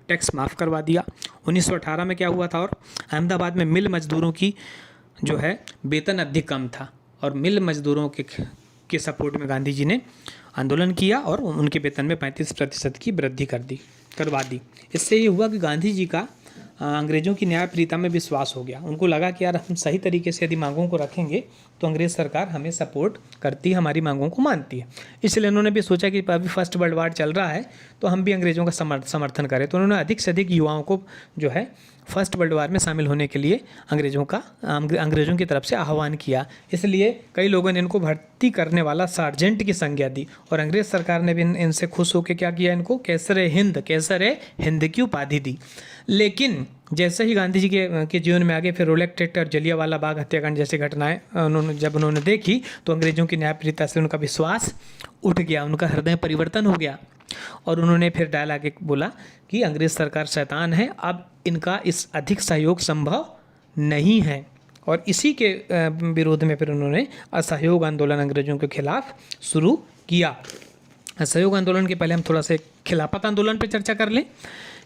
टैक्स माफ़ करवा दिया। 1918 में क्या हुआ था, और अहमदाबाद में मिल मजदूरों की जो है वेतन अधिक कम था और मिल मजदूरों के सपोर्ट में गांधी जी ने आंदोलन किया और उनके वेतन में 35% की वृद्धि करवा दी। इससे ये हुआ कि गांधी जी का अंग्रेज़ों की न्यायप्रियता में विश्वास हो गया। उनको लगा कि यार हम सही तरीके से यदि मांगों को रखेंगे तो अंग्रेज़ सरकार हमें सपोर्ट करती है, हमारी मांगों को मानती है। इसलिए उन्होंने भी सोचा कि अभी फर्स्ट वर्ल्ड वार चल रहा है तो हम भी अंग्रेज़ों का समर्थन करें। तो उन्होंने अधिक से अधिक युवाओं को जो है फर्स्ट वर्ल्ड वार में शामिल होने के लिए अंग्रेज़ों की तरफ से आह्वान किया। इसलिए कई लोगों ने इनको भर्ती करने वाला सार्जेंट की संज्ञा दी और अंग्रेज़ सरकार ने भी इनसे खुश होकर क्या किया, इनको कैसर हिंद की उपाधि दी। लेकिन जैसे ही गांधी जी के जीवन में आगे फिर रोलेक्ट एक्ट और जलियांवाला बाग हत्याकांड जैसी घटनाएं जब उन्होंने देखी तो अंग्रेज़ों की न्यायप्रियता से उनका विश्वास उठ गया, उनका हृदय परिवर्तन हो गया और उन्होंने फिर डायलॉग एक बोला कि अंग्रेज़ सरकार शैतान है, अब इनका इस अधिक सहयोग संभव नहीं है। और इसी के विरोध में फिर उन्होंने असहयोग आंदोलन अंग्रेज़ों के खिलाफ शुरू किया। असहयोग आंदोलन के पहले हम थोड़ा सा खिलाफत आंदोलन पर चर्चा कर लें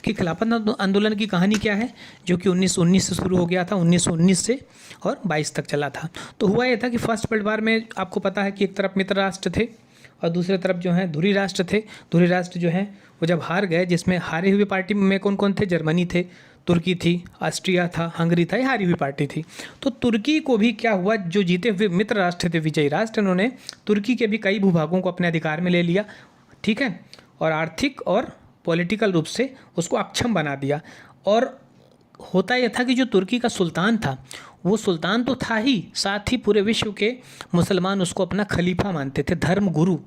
कि खिलाफत आंदोलन की कहानी क्या है, जो कि 1919 से शुरू हो गया था, 1919 से और 22 तक चला था। तो हुआ यह था कि फर्स्ट वर्ल्ड वार में आपको पता है कि एक तरफ मित्र राष्ट्र थे और दूसरी तरफ जो है धुरी राष्ट्र थे। धुरी राष्ट्र जो हैं वो जब हार गए, जिसमें हारी हुई पार्टी में कौन कौन थे, जर्मनी थे, तुर्की थी, ऑस्ट्रिया था, हंगरी था, ये हारी हुई पार्टी थी। तो तुर्की को भी क्या हुआ, जो जीते हुए मित्र राष्ट्र थे, विजयी राष्ट्र, उन्होंने तुर्की के भी कई भूभागों को अपने अधिकार में ले लिया, ठीक है, और आर्थिक और पॉलिटिकल रूप से उसको अक्षम बना दिया। और होता यह था कि जो तुर्की का सुल्तान था वो सुल्तान तो था ही, साथ ही पूरे विश्व के मुसलमान उसको अपना खलीफा मानते थे, धर्म गुरु।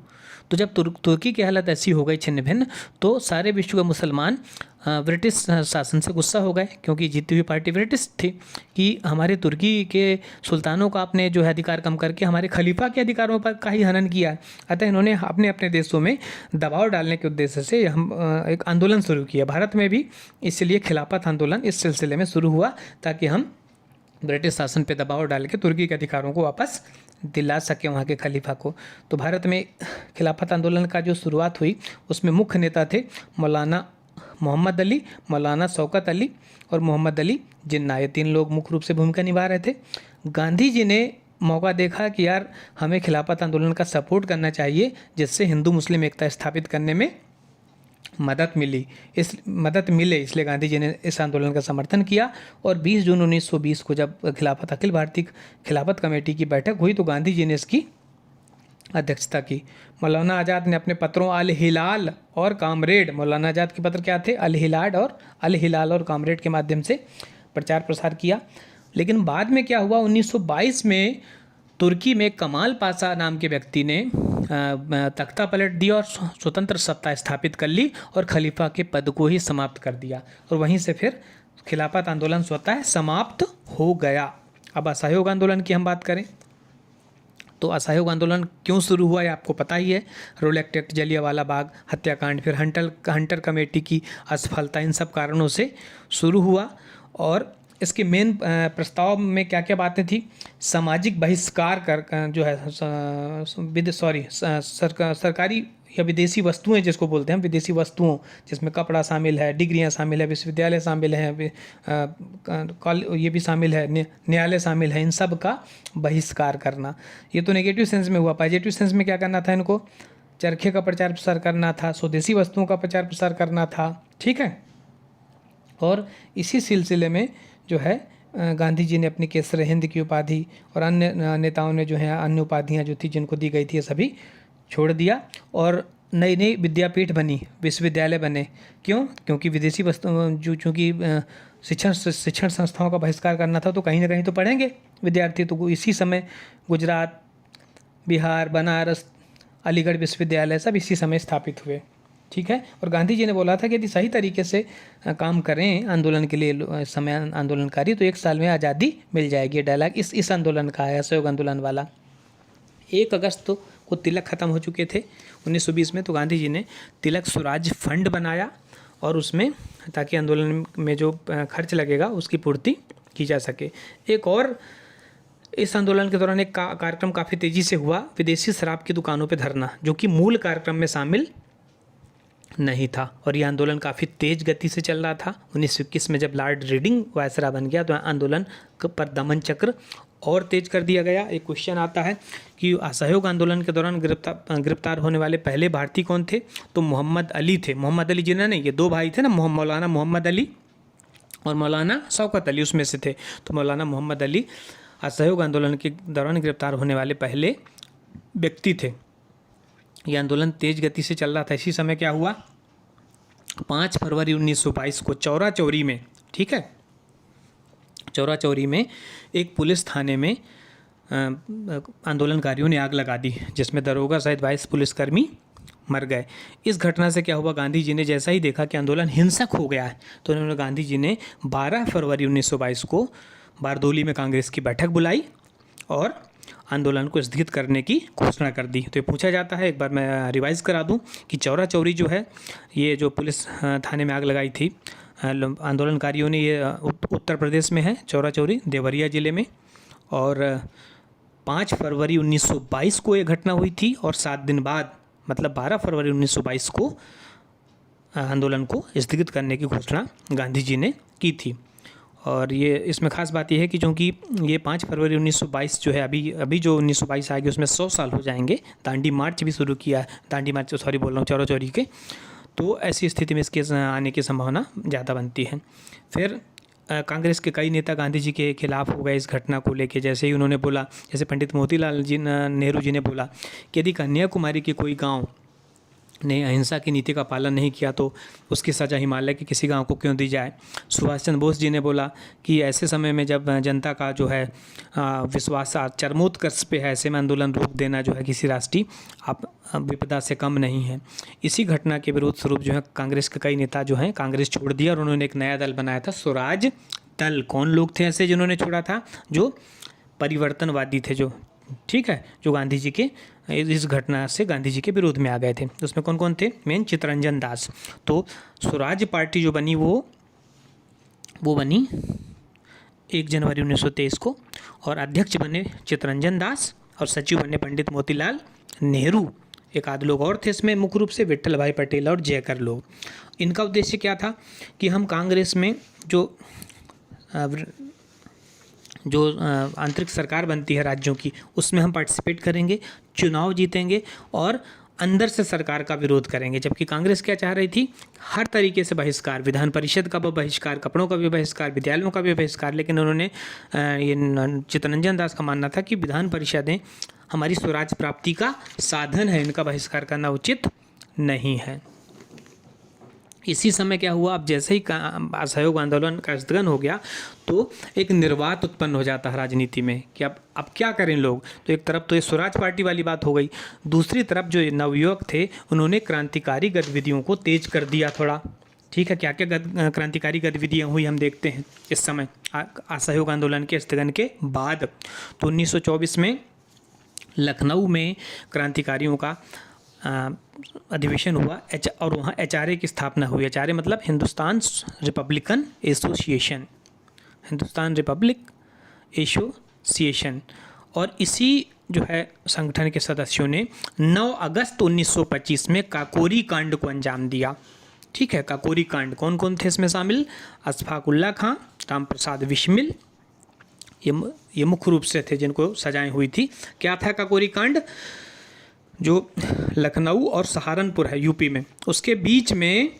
तो जब तुर्की की हालत ऐसी हो गई छिन्न भिन्न, तो सारे विश्व के मुसलमान ब्रिटिश शासन से गुस्सा हो गए, क्योंकि जीती हुई पार्टी ब्रिटिश थी, कि हमारे तुर्की के सुल्तानों का आपने जो है अधिकार कम करके हमारे खलीफा के अधिकारों पर का ही हनन किया। अतः इन्होंने अपने अपने देशों में दबाव डालने के उद्देश्य से हम एक आंदोलन शुरू किया। भारत में भी इसलिए खिलाफत आंदोलन इस सिलसिले में शुरू हुआ ताकि हम ब्रिटिश शासन पे दबाव डाल के तुर्की के अधिकारों को वापस दिला सके वहाँ के खलीफा को। तो भारत में खिलाफत आंदोलन का जो शुरुआत हुई उसमें मुख्य नेता थे मौलाना मोहम्मद अली, मौलाना शौकत अली और मोहम्मद अली जिन्ना। ये 3 लोग मुख्य रूप से भूमिका निभा रहे थे। गांधी जी ने मौका देखा कि यार हमें खिलाफत आंदोलन का सपोर्ट करना चाहिए जिससे हिंदू मुस्लिम एकता स्थापित करने में मदद मिले, इसलिए गांधी जी ने इस आंदोलन का समर्थन किया। और 20 जून 1920 को जब अखिल भारतीय खिलाफत कमेटी की बैठक हुई तो गांधी जी ने इसकी अध्यक्षता की। मौलाना आज़ाद ने अपने पत्रों अल हिलाल और कामरेड, मौलाना आज़ाद के पत्र क्या थे, अल हिलाल और कामरेड के माध्यम से प्रचार प्रसार किया। लेकिन बाद में क्या हुआ, 1922 में तुर्की में कमाल पाशा नाम के व्यक्ति ने तख्ता पलट दिया और स्वतंत्र सत्ता स्थापित कर ली और खलीफा के पद को ही समाप्त कर दिया। और वहीं से फिर खिलाफत आंदोलन स्वतः समाप्त हो गया। अब असहयोग आंदोलन की हम बात करें तो असहयोग आंदोलन क्यों शुरू हुआ है आपको पता ही है। रोलेक्ट एक्ट, जलियांवाला बाग हत्याकांड, फिर हंटर कमेटी की असफलता, इन सब कारणों से शुरू हुआ। और इसके मेन प्रस्ताव में क्या क्या बातें थी, सामाजिक बहिष्कार कर जो है सरकारी या विदेशी वस्तुएं जिसको बोलते हैं, विदेशी वस्तुओं जिसमें कपड़ा शामिल है, डिग्रियां शामिल है, विश्वविद्यालय शामिल है, ये भी शामिल है, न्यायालय शामिल है, इन सब का बहिष्कार करना। ये तो नेगेटिव सेंस में हुआ। पॉजिटिव सेंस में क्या करना था, इनको चरखे का प्रचार प्रसार करना था, स्वदेशी वस्तुओं का प्रचार प्रसार करना था, ठीक है। और इसी सिलसिले में जो है गांधी जी ने अपनी केसर हिंद की उपाधि और अन्य नेताओं ने जो है अन्य उपाधियां जो थी जिनको दी गई थी ये सभी छोड़ दिया और नई नई विद्यापीठ बनी, विश्वविद्यालय बने। क्यों? क्योंकि विदेशी वस्तु जो चूँकि शिक्षण संस्थाओं का बहिष्कार करना था तो कहीं ना कहीं तो पढ़ेंगे विद्यार्थी। तो इसी समय गुजरात, बिहार, बनारस, अलीगढ़ विश्वविद्यालय सब इसी समय स्थापित हुए, ठीक है। और गांधी जी ने बोला था कि यदि सही तरीके से काम करें आंदोलन के लिए समय आंदोलनकारी तो 1 साल में आज़ादी मिल जाएगी। डायलॉग इस आंदोलन का है, असहयोग आंदोलन वाला। 1 अगस्त को तिलक ख़त्म हो चुके थे 1920 में, तो गांधी जी ने तिलक स्वराज फंड बनाया और उसमें ताकि आंदोलन में जो खर्च लगेगा उसकी पूर्ति की जा सके। एक और इस आंदोलन के दौरान एक कार्यक्रम काफ़ी तेज़ी से हुआ, विदेशी शराब की दुकानों पर धरना, जो कि मूल कार्यक्रम में शामिल नहीं था। और ये आंदोलन काफ़ी तेज़ गति से चल रहा था। 1921 में जब लॉर्ड रीडिंग वायसराय बन गया तो आंदोलन पर दमन चक्र और तेज कर दिया गया। एक क्वेश्चन आता है कि असहयोग आंदोलन के दौरान गिरफ्तार होने वाले पहले भारतीय कौन थे, तो मोहम्मद अली थे। मोहम्मद अली जिन्हें नहीं, ये 2 भाई थे ना, मौलाना मोहम्मद अली और मौलाना शौकत अली, उसमें से थे। तो मौलाना मोहम्मद अली असहयोग आंदोलन के दौरान गिरफ्तार होने वाले पहले व्यक्ति थे। ये आंदोलन तेज गति से चल रहा था। इसी समय क्या हुआ, 5 फरवरी 1922 को चौरा चौरी में, ठीक है, चौरा चौरी में एक पुलिस थाने में आंदोलनकारियों ने आग लगा दी, जिसमें दरोगा सहित 22 पुलिसकर्मी मर गए। इस घटना से क्या हुआ, गांधी जी ने जैसा ही देखा कि आंदोलन हिंसक हो गया है तो उन्होंने गांधी जी ने 12 फरवरी 1922 को बारदोली में कांग्रेस की बैठक बुलाई और आंदोलन को स्थगित करने की घोषणा कर दी। तो ये पूछा जाता है, एक बार मैं रिवाइज़ करा दूं कि चौरा चौरी जो है, ये जो पुलिस थाने में आग लगाई थी आंदोलनकारियों ने, ये उत्तर प्रदेश में है चौरा चौरी, देवरिया ज़िले में। और 5 फरवरी 1922 को ये घटना हुई थी और 7 दिन बाद मतलब 12 फरवरी 1922 को आंदोलन को स्थगित करने की घोषणा गांधी जी ने की थी। और ये इसमें ख़ास बात यह है कि चूँकि ये 5 फरवरी 1922 जो है, अभी जो 1922 आएगी उसमें 100 साल हो जाएंगे। दांडी मार्च भी शुरू किया है, दांडी मार्च सॉरी बोल रहा हूँ, चौरा चौरी के। तो ऐसी स्थिति में इसके आने की संभावना ज़्यादा बनती है। फिर कांग्रेस के कई नेता गांधी जी के खिलाफ हो गए इस घटना को लेके। जैसे ही उन्होंने बोला, जैसे पंडित मोतीलाल जी नेहरू जी ने बोला कि यदि कन्याकुमारी के कोई गाँव ने अहिंसा की नीति का पालन नहीं किया तो उसकी सज़ा हिमालय के किसी गांव को क्यों दी जाए। सुभाष चंद्र बोस जी ने बोला कि ऐसे समय में जब जनता का जो है विश्वास चरमोत्कर्ष पे है, ऐसे में आंदोलन रोक देना जो है किसी राष्ट्रीय आप विपदा से कम नहीं है। इसी घटना के विरोध स्वरूप जो है कांग्रेस के कई नेता जो हैं कांग्रेस छोड़ दिया और उन्होंने एक नया दल बनाया था, स्वराज दल। कौन लोग थे ऐसे जिन्होंने छोड़ा था? जो परिवर्तनवादी थे, जो ठीक है, जो गांधी जी के इस घटना से गांधी जी के विरोध में आ गए थे। उसमें कौन कौन थे? मेन चित्तरंजन दास। तो स्वराज पार्टी जो बनी वो बनी 1 जनवरी 1923 को, और अध्यक्ष बने चित्तरंजन दास और सचिव बने पंडित मोतीलाल नेहरू। एक आध लोग और थे इसमें, मुख्य रूप से विट्ठल भाई पटेल और जयकर लोग। इनका उद्देश्य क्या था कि हम कांग्रेस में जो आंतरिक सरकार बनती है राज्यों की, उसमें हम पार्टिसिपेट करेंगे, चुनाव जीतेंगे और अंदर से सरकार का विरोध करेंगे। जबकि कांग्रेस क्या चाह रही थी, हर तरीके से बहिष्कार, विधान परिषद का भी बहिष्कार, कपड़ों का भी बहिष्कार, विद्यालयों का भी बहिष्कार। लेकिन उन्होंने ये चित्तरंजन दास का मानना था कि विधान परिषदें हमारी स्वराज प्राप्ति का साधन है, इनका बहिष्कार करना उचित नहीं है। इसी समय क्या हुआ, अब जैसे ही असहयोग आंदोलन का स्थगन हो गया तो एक निर्वात उत्पन्न हो जाता है राजनीति में कि अब क्या करें लोग। तो एक तरफ तो ये स्वराज पार्टी वाली बात हो गई, दूसरी तरफ जो नवयुवक थे उन्होंने क्रांतिकारी गतिविधियों को तेज कर दिया थोड़ा। ठीक है, क्या क्या क्रांतिकारी गतिविधियाँ हुई हम देखते हैं इस समय असहयोग आंदोलन के स्थगन के बाद। तो 1924 में लखनऊ में क्रांतिकारियों का अधिवेशन हुआ और वहाँ HRA की स्थापना हुई। HRA मतलब Hindustan Republican association, Hindustan Republic association. और इसी जो है संगठन के सदस्यों ने 9 अगस्त 1925 में काकोरी कांड को अंजाम दिया। ठीक है, काकोरी कांड, कौन कौन थे इसमें शामिल, अशफाक उल्ला खां, राम प्रसाद बिस्मिल, ये मुख्य रूप से थे जिनको सजाएं हुई थी। क्या था काकोरी कांड, जो लखनऊ और सहारनपुर है यूपी में, उसके बीच में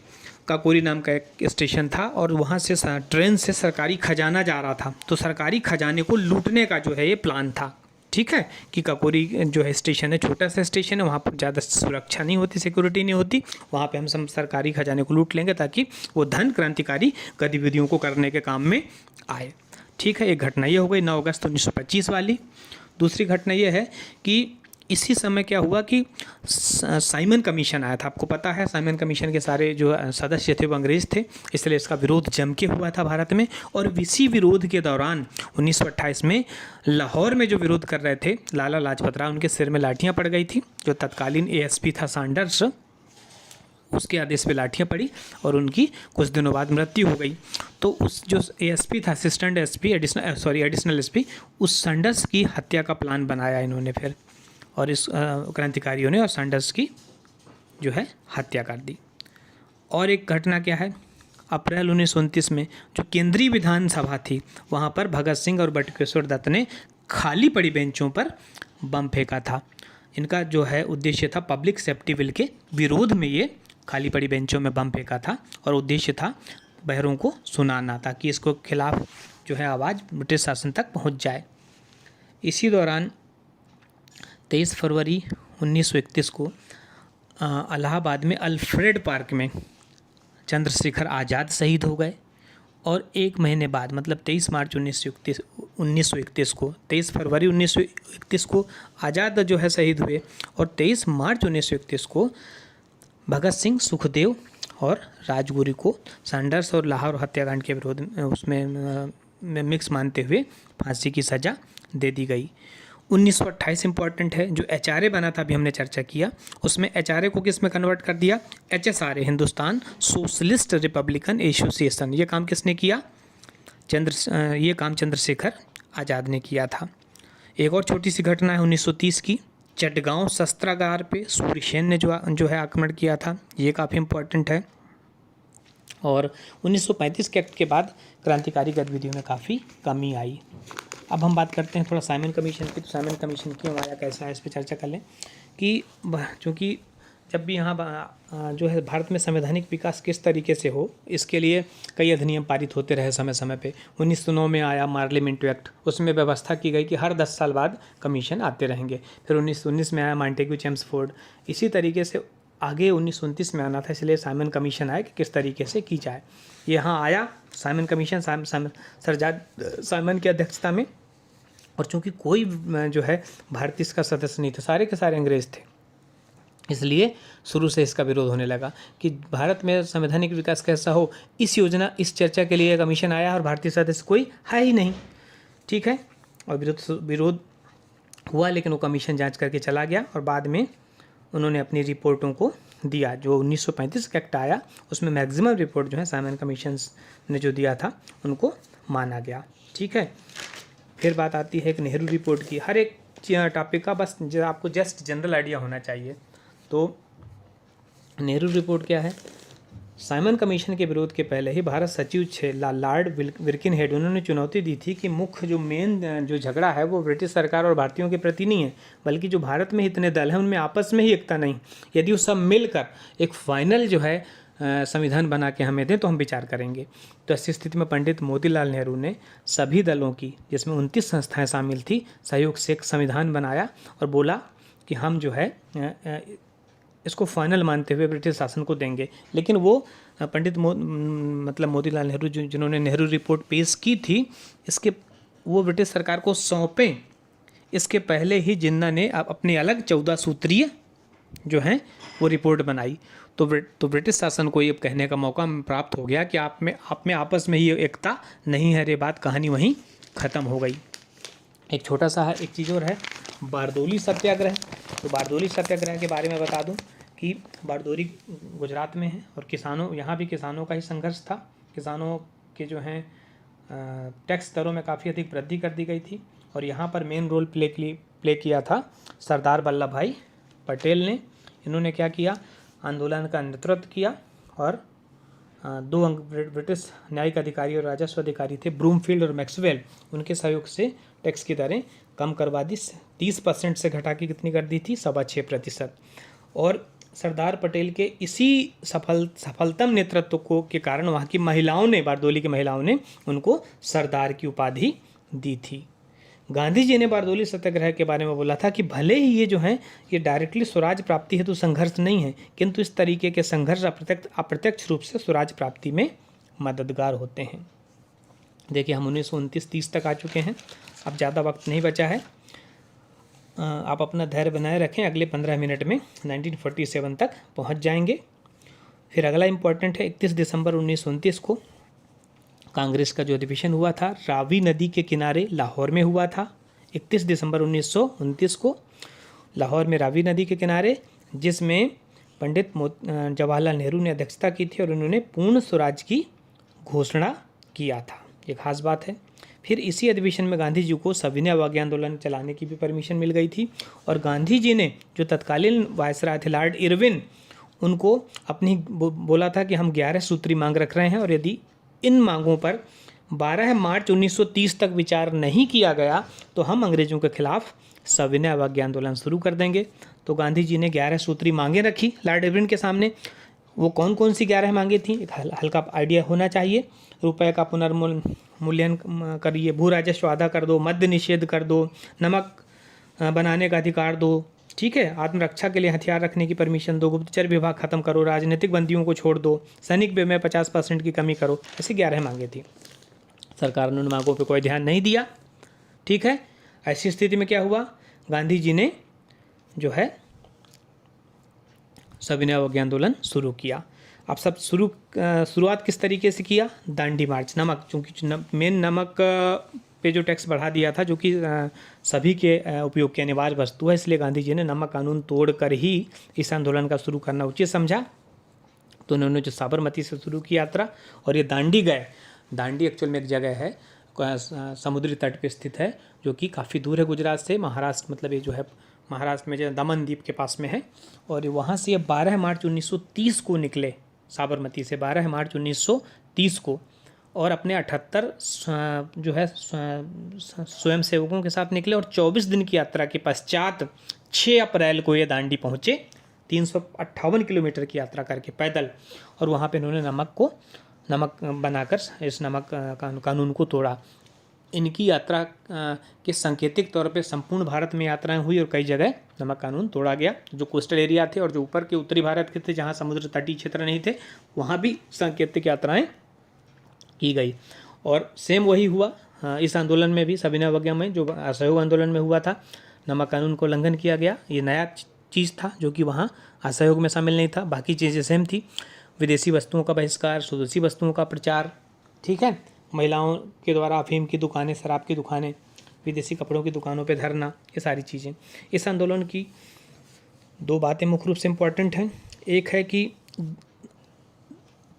काकोरी नाम का एक स्टेशन था और वहाँ से ट्रेन से सरकारी खजाना जा रहा था। तो सरकारी खजाने को लूटने का जो है ये प्लान था। ठीक है, कि काकोरी जो है स्टेशन है, छोटा सा स्टेशन है, वहाँ पर ज़्यादा सुरक्षा नहीं होती, सिक्योरिटी नहीं होती, वहाँ पे हम सब सरकारी खजाने को लूट लेंगे ताकि वो धन क्रांतिकारी गतिविधियों को करने के काम में आए। ठीक है, एक घटना ये हो गई 9 अगस्त 1925 वाली। दूसरी घटना ये है कि इसी समय क्या हुआ कि साइमन कमीशन आया था। आपको पता है साइमन कमीशन के सारे जो सदस्य थे वो अंग्रेज थे, इसलिए इसका विरोध जम के हुआ था भारत में। और इसी विरोध के दौरान 1928 में लाहौर में जो विरोध कर रहे थे लाला लाजपत राय, उनके सिर में लाठियाँ पड़ गई थी। जो तत्कालीन ASP था सैंडर्स, उसके आदेश पे लाठियाँ पड़ी और उनकी कुछ दिनों बाद मृत्यु हो गई। तो उस जो ASP था, असिस्टेंट SP, एडिशनल SP, उस सैंडर्स की हत्या का प्लान बनाया इन्होंने फिर, और इस क्रांतिकारियों ने और सैंडर्स की जो है हत्या कर दी। और एक घटना क्या है, अप्रैल 1929 में जो केंद्रीय विधानसभा थी वहाँ पर भगत सिंह और बटुकेश्वर दत्त ने खाली पड़ी बेंचों पर बम फेंका था। इनका जो है उद्देश्य था पब्लिक सेफ्टी बिल के विरोध में ये खाली पड़ी बेंचों में बम फेंका था, और उद्देश्य था बहरों को सुनाना ताकि इसको खिलाफ जो है आवाज़ ब्रिटिश शासन तक पहुँच जाए। इसी दौरान 23 फरवरी 1931 को इलाहाबाद में अल्फ्रेड पार्क में चंद्रशेखर आज़ाद शहीद हो गए। और एक महीने बाद मतलब 23 मार्च 1931 को, 23 फरवरी 1931 को आज़ाद जो है शहीद हुए, और 23 मार्च 1931 को भगत सिंह, सुखदेव और राजगुरु को सैंडर्स और लाहौर हत्याकांड के विरोध में मिक्स मानते हुए फांसी की सज़ा दे दी गई। 1928 इंपॉर्टेंट है, जो HRA बना था अभी हमने चर्चा किया, उसमें HRA को किस में कन्वर्ट कर दिया, HSRA, Hindustan socialist Republican association. ये काम किसने किया, ये काम चंद्रशेखर आज़ाद ने किया था। एक और छोटी सी घटना है 1930 की, चटगांव शस्त्रागार पे सूर्यसेन ने जो है आक्रमण किया था, ये काफ़ी इंपॉर्टेंट है। और 1935 के एक्ट के बाद क्रांतिकारी गतिविधियों में काफ़ी कमी आई। अब हम बात करते हैं थोड़ा साइमन कमीशन की। तो साइमन कमीशन क्यों आया, कैसा है, इस पर चर्चा कर लें कि चूँकि जब भी यहाँ जो है भारत में संवैधानिक विकास किस तरीके से हो, इसके लिए कई अधिनियम पारित होते रहे समय समय पे। 1909 में आया पार्लियामेंट एक्ट, उसमें व्यवस्था की गई कि हर 10 साल बाद कमीशन आते रहेंगे। फिर 1919 में आया मॉन्टेग्यू चेम्सफोर्ड। इसी तरीके से आगे 1929 में आना था, इसलिए साइमन कमीशन आया कि किस तरीके से की जाए। यहाँ आया साइमन कमीशन सरजाद साइमन की अध्यक्षता में, और चूँकि कोई जो है भारतीय इसका सदस्य नहीं थे, सारे के सारे अंग्रेज़ थे, इसलिए शुरू से इसका विरोध होने लगा कि भारत में संवैधानिक विकास कैसा हो, इस चर्चा के लिए कमीशन आया और भारतीय सदस्य कोई है ही नहीं। ठीक है, और विरोध हुआ, लेकिन वो कमीशन जांच करके चला गया और बाद में उन्होंने अपनी रिपोर्टों को दिया। जो 1935 का एक्ट आया उसमें मैक्सिमम रिपोर्ट जो है साइमन कमीशन ने जो दिया था उनको माना गया। ठीक है, फिर बात आती है एक नेहरू रिपोर्ट की। हर एक टॉपिक का बस आपको जस्ट जनरल आइडिया होना चाहिए। तो नेहरू रिपोर्ट क्या है? साइमन कमीशन के विरोध के पहले ही भारत सचिव लॉर्ड विर्किनहेड, उन्होंने चुनौती दी थी कि मुख्य जो मेन जो झगड़ा है वो ब्रिटिश सरकार और भारतीयों के प्रति नहीं है, बल्कि जो भारत में इतने दल हैं उनमें आपस में ही एकता नहीं। यदि वो सब मिलकर एक फाइनल जो है संविधान बना के हमें दें तो हम विचार करेंगे। तो ऐसी स्थिति में पंडित मोतीलाल नेहरू ने सभी दलों की, जिसमें 29 संस्थाएँ शामिल थी, सहयोग से एक संविधान बनाया और बोला कि हम जो है इसको फाइनल मानते हुए ब्रिटिश शासन को देंगे। लेकिन वो पंडित मतलब मोतीलाल नेहरू जिन्होंने नेहरू रिपोर्ट पेश की थी, इसके वो ब्रिटिश सरकार को सौंपें इसके पहले ही जिन्ना ने अपनी अलग 14 सूत्रीय जो हैं वो रिपोर्ट बनाई। तो ब्रिटिश शासन को ये कहने का मौका प्राप्त हो गया कि आप में आपस में ही एकता नहीं है। रे बात कहानी वहीं ख़त्म हो गई। एक छोटा सा एक चीज़ और है, बारदोली सत्याग्रह। तो बारदोली सत्याग्रह के बारे में बता दूं कि बारदोली गुजरात में है और यहाँ भी किसानों का ही संघर्ष था। किसानों के जो हैं टैक्स दरों में काफ़ी अधिक वृद्धि कर दी गई थी और यहाँ पर मेन रोल प्ले किया था सरदार वल्लभ भाई पटेल ने। इन्होंने क्या किया? आंदोलन का नेतृत्व किया और 2 ब्रिटिश न्यायिक अधिकारी और राजस्व अधिकारी थे, ब्रूमफील्ड और मैक्सवेल, उनके सहयोग से टैक्स की दरें कम करवा दी। 30% से घटा के कितनी कर दी थी? 6.25%। और सरदार पटेल के इसी सफलतम नेतृत्व के कारण वहाँ की महिलाओं ने, बारदोली की महिलाओं ने उनको सरदार की उपाधि दी थी। गांधी जी ने बारदोली सत्याग्रह के बारे में बोला था कि भले ही ये जो हैं ये डायरेक्टली स्वराज प्राप्ति हेतु संघर्ष नहीं है, किंतु इस तरीके के संघर्ष अप्रत्यक्ष रूप से स्वराज प्राप्ति में मददगार होते हैं। देखिए, हम 1929-30 तक आ चुके हैं, अब ज़्यादा वक्त नहीं बचा है। आप अपना धैर्य बनाए रखें, अगले 15 मिनट में 1947 तक पहुंच जाएंगे। फिर अगला इम्पॉर्टेंट है 31 दिसंबर 1929 को कांग्रेस का जो अधिवेशन हुआ था रावी नदी के किनारे लाहौर में हुआ था। 31 दिसंबर 1929 को लाहौर में रावी नदी के किनारे, जिसमें पंडित जवाहरलाल नेहरू ने अध्यक्षता की थी और उन्होंने पूर्ण स्वराज की घोषणा किया था। ये खास बात है। फिर इसी अधिवेशन में गांधी जी को सविनय अवज्ञा आंदोलन चलाने की भी परमिशन मिल गई थी और गांधी जी ने जो तत्कालीन वायसराय थे लॉर्ड इरविन, उनको अपनी बोला था कि हम 11 सूत्री मांग रख रहे हैं और यदि इन मांगों पर 12 मार्च 1930 तक विचार नहीं किया गया तो हम अंग्रेजों के खिलाफ सविनय अवज्ञा आंदोलन शुरू कर देंगे। तो गांधी जी ने 11 सूत्री मांगें रखी लॉर्ड इरविन के सामने। वो कौन कौन सी 11 मांगें थी, एक हल्का आइडिया होना चाहिए। रुपए का पुनर्मूल्यन करिए, भू राजस्व आधा कर दो, मद्य निषेध कर दो, नमक बनाने का अधिकार दो, ठीक है, आत्मरक्षा के लिए हथियार रखने की परमिशन दो, गुप्तचर विभाग खत्म करो, राजनीतिक बंदियों को छोड़ दो, सैनिक व्यय में 50% की कमी करो। ऐसी 11 मांगे थी। सरकार ने उन मांगों पर कोई ध्यान नहीं दिया। ठीक है, ऐसी स्थिति में क्या हुआ? गांधी जी ने जो है सविनय अवज्ञा आंदोलन शुरू किया। अब सब शुरुआत किस तरीके से किया? दांडी मार्च। नमक, चूँकि मेन नमक पे जो टैक्स बढ़ा दिया था, जो कि सभी के उपयोग की अनिवार्य वस्तु है, इसलिए गांधी जी ने नमक कानून तोड़कर ही इस आंदोलन का शुरू करना उचित समझा। तो उन्होंने जो साबरमती से शुरू की यात्रा और ये दांडी गए। दांडी एक्चुअल में एक जगह है, समुद्री तट पे स्थित है, जो कि काफ़ी दूर है गुजरात से। महाराष्ट्र, मतलब ये जो है महाराष्ट्र में जो दमन द्वीप के पास में है। और वहाँ से ये 12 मार्च 1930 को निकले, साबरमती से 12 मार्च 1930 को, और अपने 78 जो है स्वयंसेवकों के साथ निकले और 24 दिन की यात्रा के पश्चात 6 अप्रैल को ये दांडी पहुँचे, 358 किलोमीटर की यात्रा करके पैदल। और वहाँ पे इन्होंने नमक बनाकर इस नमक कानून को तोड़ा। इनकी यात्रा के सांकेतिक तौर पे संपूर्ण भारत में यात्राएं हुई और कई जगह नमक कानून तोड़ा गया। जो कोस्टल एरिया थे और जो ऊपर के उत्तरी भारत के थे, जहाँ समुद्र तटीय क्षेत्र नहीं थे, वहाँ भी सांकेतिक यात्राएं की गई। और सेम वही हुआ इस आंदोलन में भी, सविनय अवज्ञा में जो असहयोग आंदोलन में हुआ था, नमक कानून को उल्लंघन किया गया। ये नया चीज़ था जो कि वहाँ असहयोग में शामिल नहीं था, बाकी चीज़ें सेम थी। विदेशी वस्तुओं का बहिष्कार, स्वदेशी वस्तुओं का प्रचार, ठीक है, महिलाओं के द्वारा अफीम की दुकानें, शराब की दुकानें, विदेशी कपड़ों की दुकानों पे धरना, ये सारी चीज़ें। इस आंदोलन की 2 बातें मुख्य रूप से इम्पॉर्टेंट हैं। एक है कि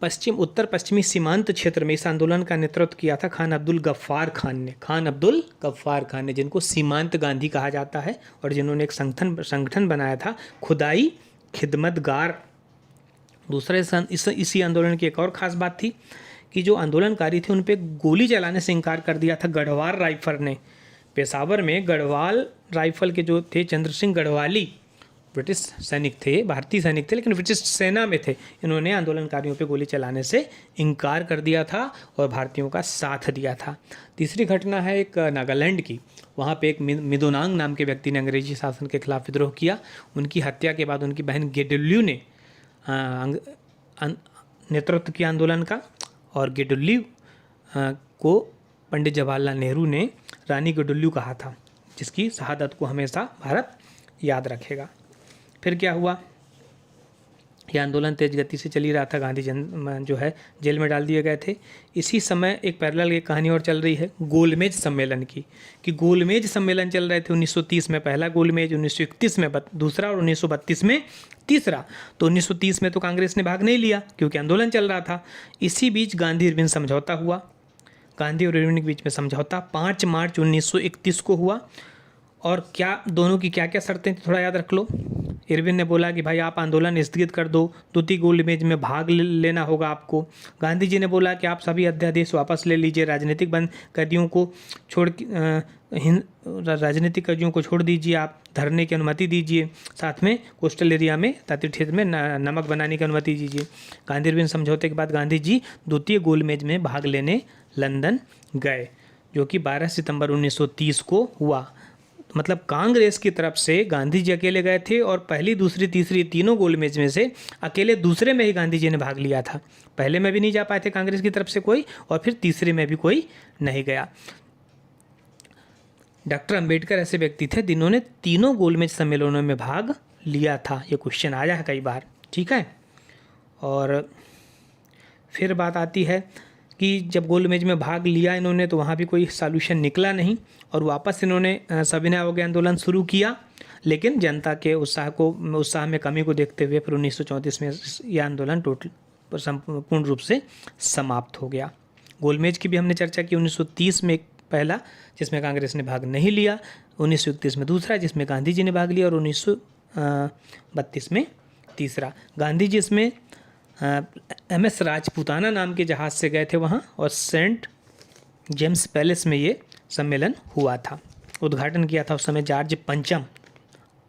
उत्तर पश्चिमी सीमांत क्षेत्र में इस आंदोलन का नेतृत्व किया था खान अब्दुल गफ्फार खान ने, जिनको सीमांत गांधी कहा जाता है और जिन्होंने एक संगठन बनाया था खुदाई खिदमतगार। दूसरे इसी आंदोलन की एक और ख़ास बात थी कि जो आंदोलनकारी थे उन पे गोली चलाने से इनकार कर दिया था गढ़वाल राइफल ने। पेशावर में गढ़वाल राइफल के जो थे चंद्र सिंह गढ़वाली ब्रिटिश सैनिक थे, भारतीय सैनिक थे लेकिन ब्रिटिश सेना में थे। इन्होंने आंदोलनकारियों पे गोली चलाने से इनकार कर दिया था और भारतीयों का साथ दिया था। तीसरी घटना है एक नागालैंड की। वहाँ पे एक मिदोनांग नाम के व्यक्ति ने अंग्रेजी शासन के खिलाफ विद्रोह किया। उनकी हत्या के बाद उनकी बहन गेडुल्यू ने नेतृत्व किया आंदोलन का और गेडुल्यू को पंडित जवाहरलाल नेहरू ने रानी गेडुल्यू कहा था, जिसकी शहादत को हमेशा भारत याद रखेगा। फिर क्या हुआ, यह आंदोलन तेज गति से चली रहा था। गांधी जो है जेल में डाल दिए गए थे। इसी समय एक पैरेलल एक कहानी और चल रही है गोलमेज सम्मेलन की, कि गोलमेज सम्मेलन चल रहे थे 1930 में पहला गोलमेज, 1931 में दूसरा और 1932 में तीसरा। तो 1930 में तो कांग्रेस ने भाग नहीं लिया क्योंकि आंदोलन चल रहा था। इसी बीच गांधी इरविन समझौता हुआ। गांधी और इरविन के बीच में समझौता 5 मार्च 1931 को हुआ। और क्या दोनों की क्या क्या शर्तें थी थोड़ा याद रख लो। इरविन ने बोला कि भाई आप आंदोलन स्थगित कर दो, द्वितीय गोलमेज में भाग लेना होगा आपको। गांधी जी ने बोला कि आप सभी अध्यादेश वापस ले लीजिए, राजनीतिक बंद कैदियों को राजनीतिक कैदियों को छोड़ दीजिए, आप धरने की अनुमति दीजिए, साथ में कोस्टल एरिया में तटीय क्षेत्र में नमक बनाने की अनुमति दीजिए। गांधी इरविन समझौते के बाद गांधी जी द्वितीय गोलमेज में भाग लेने लंदन गए, जो कि 12 सितंबर 1930 को हुआ। मतलब कांग्रेस की तरफ से गांधी जी अकेले गए थे और पहली, दूसरी, तीसरी तीनों गोलमेज में से अकेले दूसरे में ही गांधी जी ने भाग लिया था। पहले में भी नहीं जा पाए थे कांग्रेस की तरफ से कोई, और फिर तीसरे में भी कोई नहीं गया। डॉक्टर अंबेडकर ऐसे व्यक्ति थे जिन्होंने तीनों गोलमेज सम्मेलनों में भाग लिया था। ये क्वेश्चन आया है कई बार, ठीक है। और फिर बात आती है कि जब गोलमेज में भाग लिया इन्होंने तो वहाँ भी कोई सॉल्यूशन निकला नहीं और वापस इन्होंने सविनय अवज्ञा आंदोलन शुरू किया, लेकिन जनता के उत्साह में कमी को देखते हुए फिर 1934 में यह आंदोलन पूर्ण रूप से समाप्त हो गया। गोलमेज की भी हमने चर्चा की। 1930 में पहला जिसमें कांग्रेस ने भाग नहीं लिया, 1931 में दूसरा जिसमें गांधी जी ने भाग लिया और 1932 में तीसरा। गांधी जी इसमें MS राजपूताना नाम के जहाज़ से गए थे वहाँ, और सेंट जेम्स पैलेस में ये सम्मेलन हुआ था। उद्घाटन किया था उस समय जॉर्ज पंचम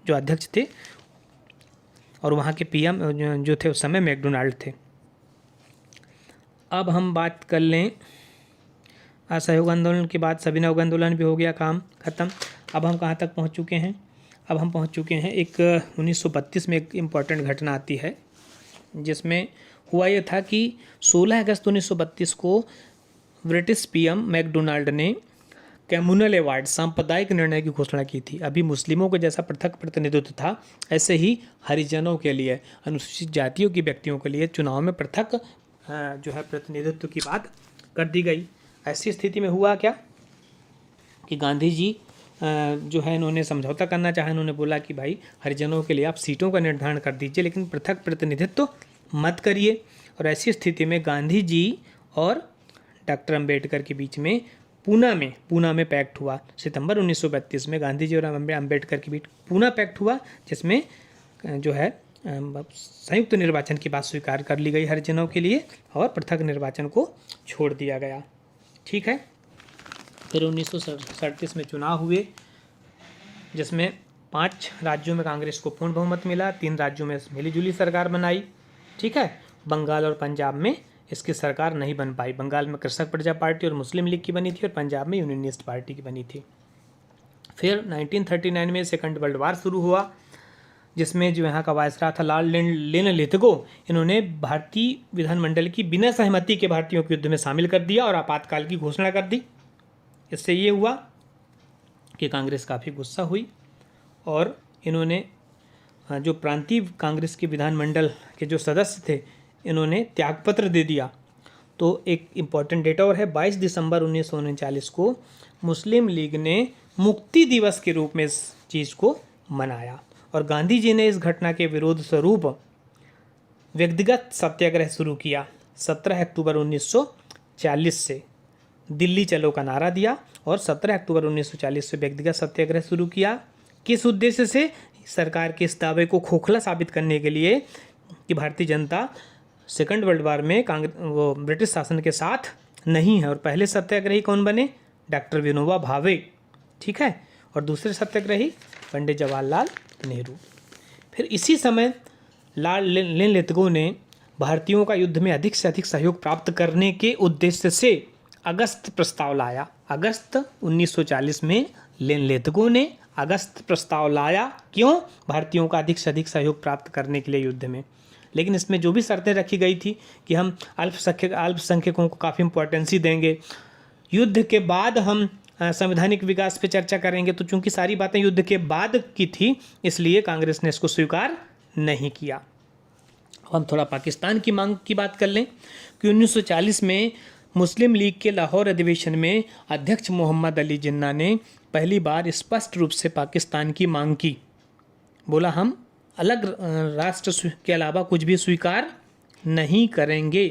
जो अध्यक्ष थे, और वहाँ के PM जो थे उस समय मैकडोनाल्ड थे। अब हम बात कर लें असहयोग आंदोलन के बाद सविनय अवज्ञा आंदोलन भी हो गया, काम ख़त्म। अब हम कहाँ तक पहुँच चुके हैं? अब हम पहुँच चुके हैं एक 1932 में एक इम्पॉर्टेंट घटना आती है, जिसमें हुआ ये था कि 16 अगस्त 1932 को ब्रिटिश PM मैकडोनाल्ड ने कम्युनल अवार्ड सांप्रदायिक निर्णय की घोषणा की थी। अभी मुस्लिमों को जैसा पृथक प्रतिनिधित्व था, ऐसे ही हरिजनों के लिए, अनुसूचित जातियों के व्यक्तियों के लिए चुनाव में पृथक जो है प्रतिनिधित्व की बात कर दी गई। ऐसी स्थिति में हुआ क्या कि गांधी जी जो है इन्होंने समझौता करना चाहा। इन्होंने बोला कि भाई हरिजनों के लिए आप सीटों का निर्धारण कर दीजिए, लेकिन पृथक प्रतिनिधित्व मत करिए। और ऐसी स्थिति में गांधी जी और डॉक्टर अंबेडकर के बीच में पूना में पैक्ट हुआ। सितंबर 1932 में गांधी जी और अंबेडकर के बीच पूना पैक्ट हुआ, जिसमें जो है संयुक्त निर्वाचन की बात स्वीकार कर ली गई हरिजनों के लिए और पृथक निर्वाचन को छोड़ दिया गया, ठीक है। फिर 1937 में चुनाव हुए, जिसमें 5 राज्यों में कांग्रेस को पूर्ण बहुमत मिला, 3 राज्यों में मिलीजुली सरकार बनाई, ठीक है। बंगाल और पंजाब में इसकी सरकार नहीं बन पाई। बंगाल में कृषक प्रजा पार्टी और मुस्लिम लीग की बनी थी और पंजाब में यूनियनिस्ट पार्टी की बनी थी। फिर 1939 में सेकंड वर्ल्ड वार शुरू हुआ, जिसमें जो यहाँ का वायसराय था लॉर्ड लिथगो, इन्होंने भारतीय विधानमंडल की बिना सहमति के भारतीयों के युद्ध में शामिल कर दिया और आपातकाल की घोषणा कर दी। इससे ये हुआ कि कांग्रेस काफ़ी गुस्सा हुई और इन्होंने जो प्रांतीय कांग्रेस के विधानमंडल के जो सदस्य थे, इन्होंने त्यागपत्र दे दिया। तो एक इम्पॉर्टेंट डेटा और है, 22 दिसंबर 1939 को मुस्लिम लीग ने मुक्ति दिवस के रूप में इस चीज़ को मनाया और गांधी जी ने इस घटना के विरोध स्वरूप व्यक्तिगत सत्याग्रह शुरू किया। 17 अक्टूबर 1940 से दिल्ली चलो का नारा दिया और 17 अक्टूबर 1940 से व्यक्तिगत सत्याग्रह शुरू किया। किस उद्देश्य से? सरकार के इस दावे को खोखला साबित करने के लिए कि Bharatiya Janata second world war में वो ब्रिटिश शासन के साथ नहीं है। और पहले सत्याग्रही कौन बने? डॉक्टर विनोबा भावे, ठीक है, और दूसरे सत्याग्रही पंडित जवाहरलाल नेहरू। फिर इसी समय लाल लेनलेतगो ने भारतीयों का युद्ध में अधिक से अधिक सहयोग प्राप्त करने के उद्देश्य से अगस्त प्रस्ताव लाया। अगस्त 1940 में लेनलेतगो ने अगस्त प्रस्ताव लाया। क्यों? भारतीयों का अधिक से अधिक सहयोग प्राप्त करने के लिए युद्ध में। लेकिन इसमें जो भी शर्तें रखी गई थी कि हम अल्पसंख्यकों को काफ़ी इम्पोर्टेंसी देंगे, युद्ध के बाद हम संवैधानिक विकास पे चर्चा करेंगे, तो चूंकि सारी बातें युद्ध के बाद की थी इसलिए कांग्रेस ने इसको स्वीकार नहीं किया। अब हम थोड़ा पाकिस्तान की मांग की बात कर लें कि 1940 में मुस्लिम लीग के लाहौर अधिवेशन में अध्यक्ष मोहम्मद अली जिन्ना ने पहली बार स्पष्ट रूप से पाकिस्तान की मांग की। बोला हम अलग राष्ट्र के अलावा कुछ भी स्वीकार नहीं करेंगे।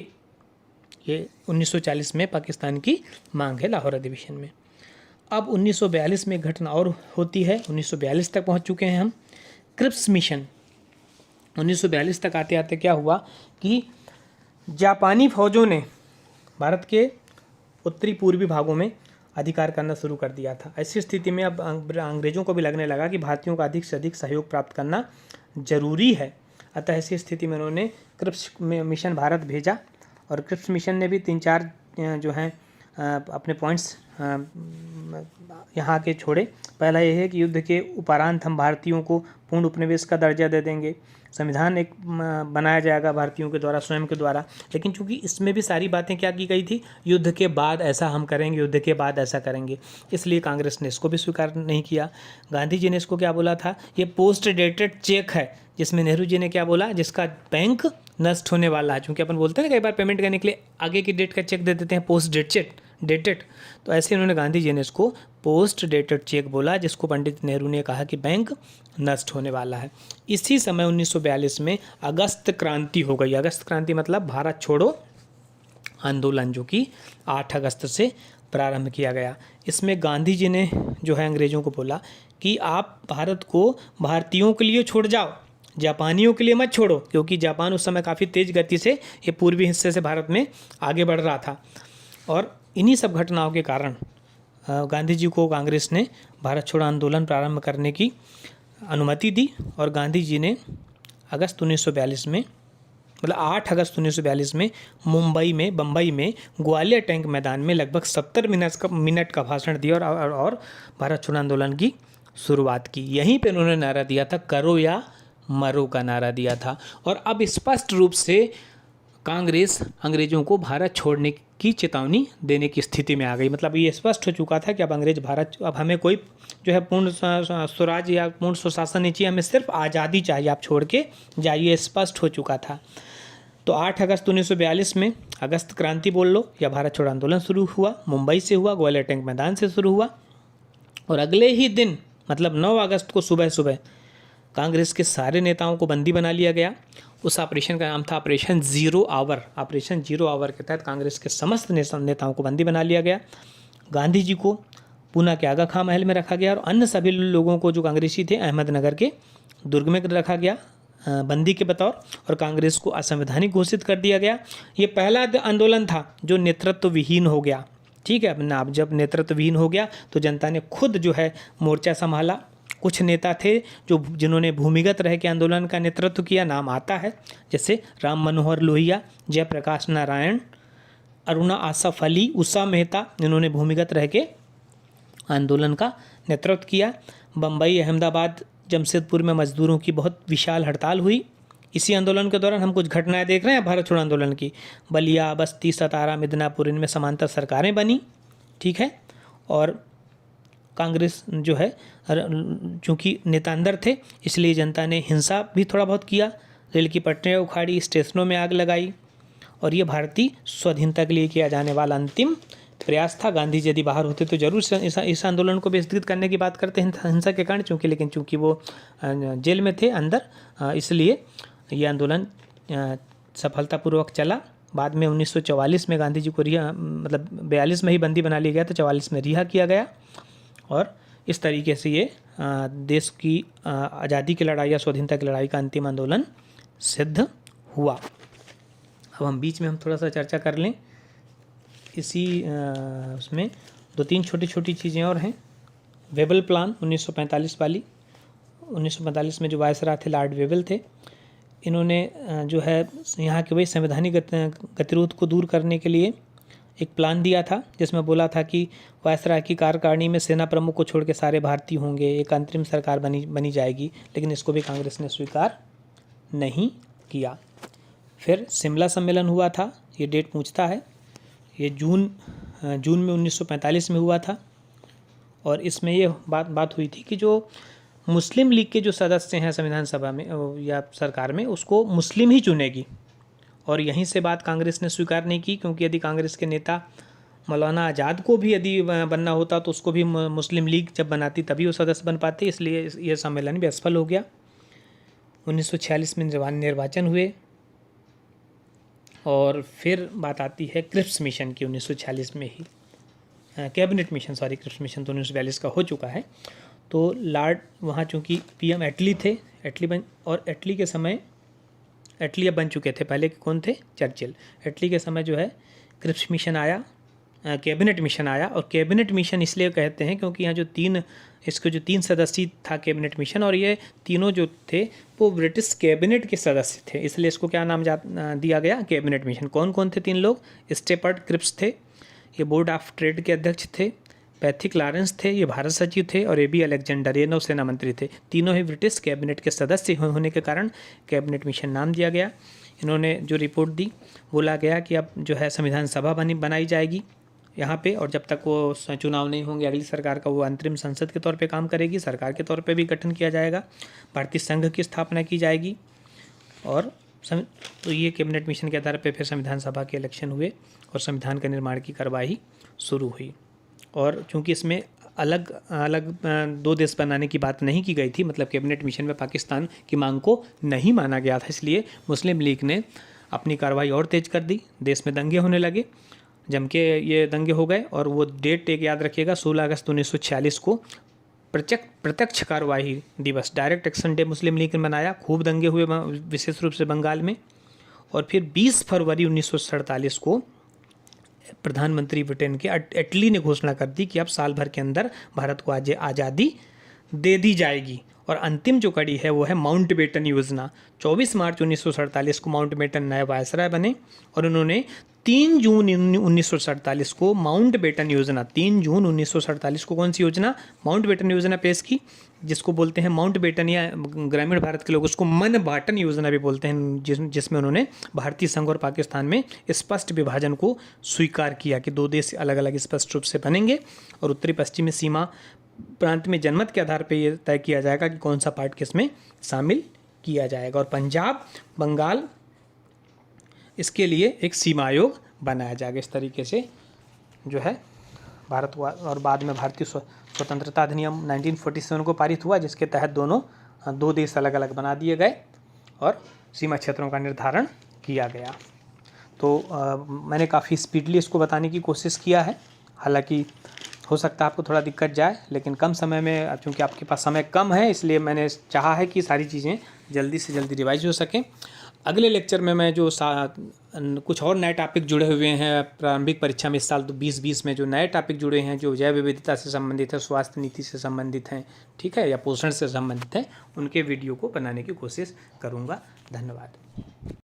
ये 1940 में पाकिस्तान की मांग है लाहौर अधिवेशन में। अब 1942 में एक घटना और होती है। 1942 तक पहुंच चुके हैं हम। क्रिप्स मिशन 1942 तक आते आते क्या हुआ कि जापानी फौजों ने भारत के उत्तरी पूर्वी भागों में अधिकार करना शुरू कर दिया था। ऐसी स्थिति में अब अंग्रेज़ों को भी लगने लगा कि भारतीयों का अधिक से अधिक सहयोग प्राप्त करना जरूरी है। अतः ऐसी स्थिति में उन्होंने क्रिप्स मिशन भारत भेजा और क्रिप्स मिशन ने भी 3-4 जो हैं अपने पॉइंट्स यहाँ के छोड़े। पहला ये है कि युद्ध के उपरांत हम भारतीयों को पूर्ण उपनिवेश का दर्जा दे देंगे, संविधान एक बनाया जाएगा भारतीयों के द्वारा, स्वयं के द्वारा। लेकिन चूंकि इसमें भी सारी बातें क्या की गई थी, युद्ध के बाद ऐसा हम करेंगे, युद्ध के बाद ऐसा करेंगे, इसलिए कांग्रेस ने इसको भी स्वीकार नहीं किया। गांधी जी ने इसको क्या बोला था, ये पोस्ट डेटेड चेक है, जिसमें नेहरू जी ने क्या बोला, जिसका बैंक नष्ट होने वाला है। चूँकि अपन बोलते हैं ना कई बार पेमेंट करने के लिए आगे की डेट का चेक दे देते हैं, पोस्ट डेटेड, तो ऐसे उन्होंने गांधी जी ने इसको पोस्ट डेटेड चेक बोला, जिसको पंडित नेहरू ने कहा कि बैंक नष्ट होने वाला है। इसी समय 1942 में अगस्त क्रांति हो गई। अगस्त क्रांति मतलब भारत छोड़ो आंदोलन, जो कि 8 अगस्त से प्रारंभ किया गया। इसमें गांधी जी ने जो है अंग्रेज़ों को बोला कि आप भारत को भारतीयों के लिए छोड़ जाओ, जापानियों के लिए मत छोड़ो, क्योंकि जापान उस समय काफ़ी तेज़ गति से ये पूर्वी हिस्से से भारत में आगे बढ़ रहा था। और इन्हीं सब घटनाओं के कारण गांधी जी को कांग्रेस ने भारत छोड़ो आंदोलन प्रारंभ करने की अनुमति दी और गांधी जी ने अगस्त 1942 में, मतलब 8 अगस्त 1942 में बम्बई में ग्वालियर टैंक मैदान में लगभग 70 मिनट का भाषण दिया और भारत छोड़ो आंदोलन की शुरुआत की। यहीं पे उन्होंने नारा दिया था, करो या मरो का नारा दिया था। और अब स्पष्ट रूप से कांग्रेस अंग्रेज़ों को भारत छोड़ने की चेतावनी देने की स्थिति में आ गई। मतलब ये स्पष्ट हो चुका था कि अब हमें कोई जो है पूर्ण स्वराज या पूर्ण स्वशासन नहीं चाहिए, हमें सिर्फ आज़ादी चाहिए, आप छोड़ के जाइए, स्पष्ट हो चुका था। तो 8 अगस्त 1942 में अगस्त क्रांति बोल लो या भारत छोड़ो आंदोलन शुरू हुआ। मुंबई से हुआ, ग्वालियर टैंक मैदान से शुरू हुआ और अगले ही दिन मतलब 9 अगस्त को सुबह सुबह कांग्रेस के सारे नेताओं को बंदी बना लिया गया। उस ऑपरेशन का नाम था ऑपरेशन जीरो आवर के तहत कांग्रेस के समस्त नेताओं को बंदी बना लिया गया। गांधी जी को पूना के आगा खां महल में रखा गया और अन्य सभी लोगों को जो कांग्रेसी थे अहमदनगर के दुर्ग में रखा गया बंदी के बतौर, और कांग्रेस को असंवैधानिक घोषित कर दिया गया। ये पहला आंदोलन था जो नेतृत्व विहीन हो गया। ठीक है, अब जब नेतृत्व विहीन हो गया तो जनता ने खुद जो है मोर्चा संभाला। कुछ नेता थे जिन्होंने भूमिगत रह के आंदोलन का नेतृत्व किया, नाम आता है, जैसे राम मनोहर लोहिया, जयप्रकाश नारायण, अरुणा आसफ अली, उषा मेहता, इन्होंने भूमिगत रह के आंदोलन का नेतृत्व किया। बम्बई, अहमदाबाद, जमशेदपुर में मजदूरों की बहुत विशाल हड़ताल हुई। इसी आंदोलन के दौरान हम कुछ घटनाएं देख रहे हैं भारत छोड़ो आंदोलन की। बलिया, बस्ती, सतारा, मिदनापुर, इनमें समांतर सरकारें बनी। ठीक है, और कांग्रेस जो है चूँकि नेता अंदर थे इसलिए जनता ने हिंसा भी थोड़ा बहुत किया, रेल की पटरियाँ उखाड़ी, स्टेशनों में आग लगाई, और ये भारतीय स्वाधीनता के लिए किया जाने वाला अंतिम प्रयास था। गांधी जी यदि बाहर होते तो जरूर इस आंदोलन को विस्तृत करने की बात करते हैं हिंसा के कारण, लेकिन चूँकि वो जेल में थे अंदर, इसलिए ये आंदोलन सफलतापूर्वक चला बाद में 1944 में गांधी जी को रिहा, मतलब 42 में ही बंदी बना लिया गया, तो 44 में रिहा किया गया। और इस तरीके से ये देश की आज़ादी की लड़ाई या स्वाधीनता की लड़ाई का अंतिम आंदोलन सिद्ध हुआ। अब हम बीच में हम थोड़ा सा चर्चा कर लें इसी उसमें 2-3 छोटी छोटी चीज़ें और हैं। वेबल प्लान 1945 वाली, 1945 में जो वायसराय थे लॉर्ड वेबल थे, इन्होंने जो है यहाँ के वही संवैधानिक गतिरोध को दूर करने के लिए एक प्लान दिया था, जिसमें बोला था कि वायसराय की कार्यकारिणी में सेना प्रमुख को छोड़ के सारे भारतीय होंगे, एक अंतरिम सरकार बनी जाएगी, लेकिन इसको भी कांग्रेस ने स्वीकार नहीं किया। फिर शिमला सम्मेलन हुआ था, ये डेट पूछता है, ये जून में 1945 में हुआ था। और इसमें ये बात हुई थी कि जो मुस्लिम लीग के जो सदस्य हैं संविधान सभा में या सरकार में, उसको मुस्लिम ही चुनेगी। और यहीं से बात कांग्रेस ने स्वीकार नहीं की, क्योंकि यदि कांग्रेस के नेता मौलाना आज़ाद को भी यदि बनना होता तो उसको भी मुस्लिम लीग जब बनाती तभी वो सदस्य बन पाते, इसलिए यह सम्मेलन भी असफल हो गया। 1946 में निर्वाचन हुए। और फिर बात आती है क्रिप्स मिशन की, 1946 में ही कैबिनेट मिशन, क्रिप्स मिशन तो 1942 का हो चुका है। तो लॉर्ड वहाँ चूँकि पीएम एटली थे, एटली के समय, एटली अब बन चुके थे, पहले कौन थे? चर्चिल। एटली के समय जो है क्रिप्स मिशन आया, कैबिनेट मिशन आया। और कैबिनेट मिशन इसलिए कहते हैं क्योंकि यहाँ जो इसके 3 सदस्य था कैबिनेट मिशन, और ये तीनों जो थे वो ब्रिटिश कैबिनेट के सदस्य थे, इसलिए इसको क्या नाम दिया गया? Cabinet mission. कौन कौन थे 3 लोग? स्टेपर्ट क्रिप्स थे, ये बोर्ड ऑफ ट्रेड के अध्यक्ष थे। पैथिक लॉरेंस थे, ये भारत सचिव थे। और एबी अलेक्जेंडर, ये नौसेना मंत्री थे। तीनों ही ब्रिटिश कैबिनेट के सदस्य होने के कारण कैबिनेट मिशन नाम दिया गया। इन्होंने जो रिपोर्ट दी, बोला गया कि अब जो है संविधान सभा बनाई जाएगी यहाँ पे, और जब तक वो चुनाव नहीं होंगे अगली सरकार का वो अंतरिम संसद के तौर पे काम करेगी, सरकार के तौर पे भी गठन किया जाएगा, भारतीय संघ की स्थापना की जाएगी। और तो ये कैबिनेट मिशन के आधार पे फिर संविधान सभा के इलेक्शन हुए और संविधान का निर्माण की कार्यवाही शुरू हुई। और चूँकि इसमें अलग 2 देश बनाने की बात नहीं की गई थी, मतलब कैबिनेट मिशन में पाकिस्तान की मांग को नहीं माना गया था, इसलिए मुस्लिम लीग ने अपनी कार्रवाई और तेज़ कर दी। देश में दंगे होने लगे, जम के ये दंगे हो गए। और वो डेट एक याद रखिएगा, 16 अगस्त 1946 को प्रत्यक्ष कार्रवाई दिवस, डायरेक्ट एक्शन डे मुस्लिम लीग ने मनाया। खूब दंगे हुए विशेष रूप से बंगाल में। और फिर 20 फरवरी 1947 को प्रधानमंत्री ब्रिटेन के एटली ने घोषणा कर दी कि अब साल भर के अंदर भारत को आज़ादी दे दी जाएगी। और अंतिम जो कड़ी है वो है माउंटबेटन योजना। 24 मार्च 1947 को माउंटबेटन नए वायसराय बने, और उन्होंने 3 जून 1947 को माउंटबेटन योजना, 3 जून 1947 को कौन सी योजना? माउंटबेटन योजना पेश की, जिसको बोलते हैं माउंटबेटन, या ग्रामीण भारत के लोग उसको मनबाटन योजना भी बोलते हैं, जिसमें उन्होंने भारतीय संघ और पाकिस्तान में स्पष्ट विभाजन को स्वीकार किया कि 2 देश अलग अलग स्पष्ट रूप से बनेंगे, और उत्तरी पश्चिमी सीमा प्रांत में जनमत के आधार पर यह तय किया जाएगा कि कौन सा पार्ट किसमें शामिल किया जाएगा। और पंजाब, बंगाल, इसके लिए एक सीमा आयोग बनाया जाएगा। इस तरीके से जो है भारत हुआ। और बाद में भारतीय स्वतंत्रता अधिनियम 1947 को पारित हुआ, जिसके तहत 2 देश अलग अलग बना दिए गए और सीमा क्षेत्रों का निर्धारण किया गया। तो मैंने काफ़ी स्पीडली इसको बताने की कोशिश किया है, हालांकि हो सकता है आपको थोड़ा दिक्कत जाए, लेकिन कम समय में, चूँकि आपके पास समय कम है, इसलिए मैंने चाहा है कि सारी चीज़ें जल्दी से जल्दी रिवाइज हो सकें। अगले लेक्चर में मैं जो कुछ और नए टॉपिक जुड़े हुए हैं प्रारंभिक परीक्षा में इस साल 2020 में, जो नए टॉपिक जुड़े हैं, जो जैव विविधता से संबंधित है, स्वास्थ्य नीति से संबंधित हैं, ठीक है, या पोषण से संबंधित हैं, उनके वीडियो को बनाने की कोशिश करूँगा। धन्यवाद।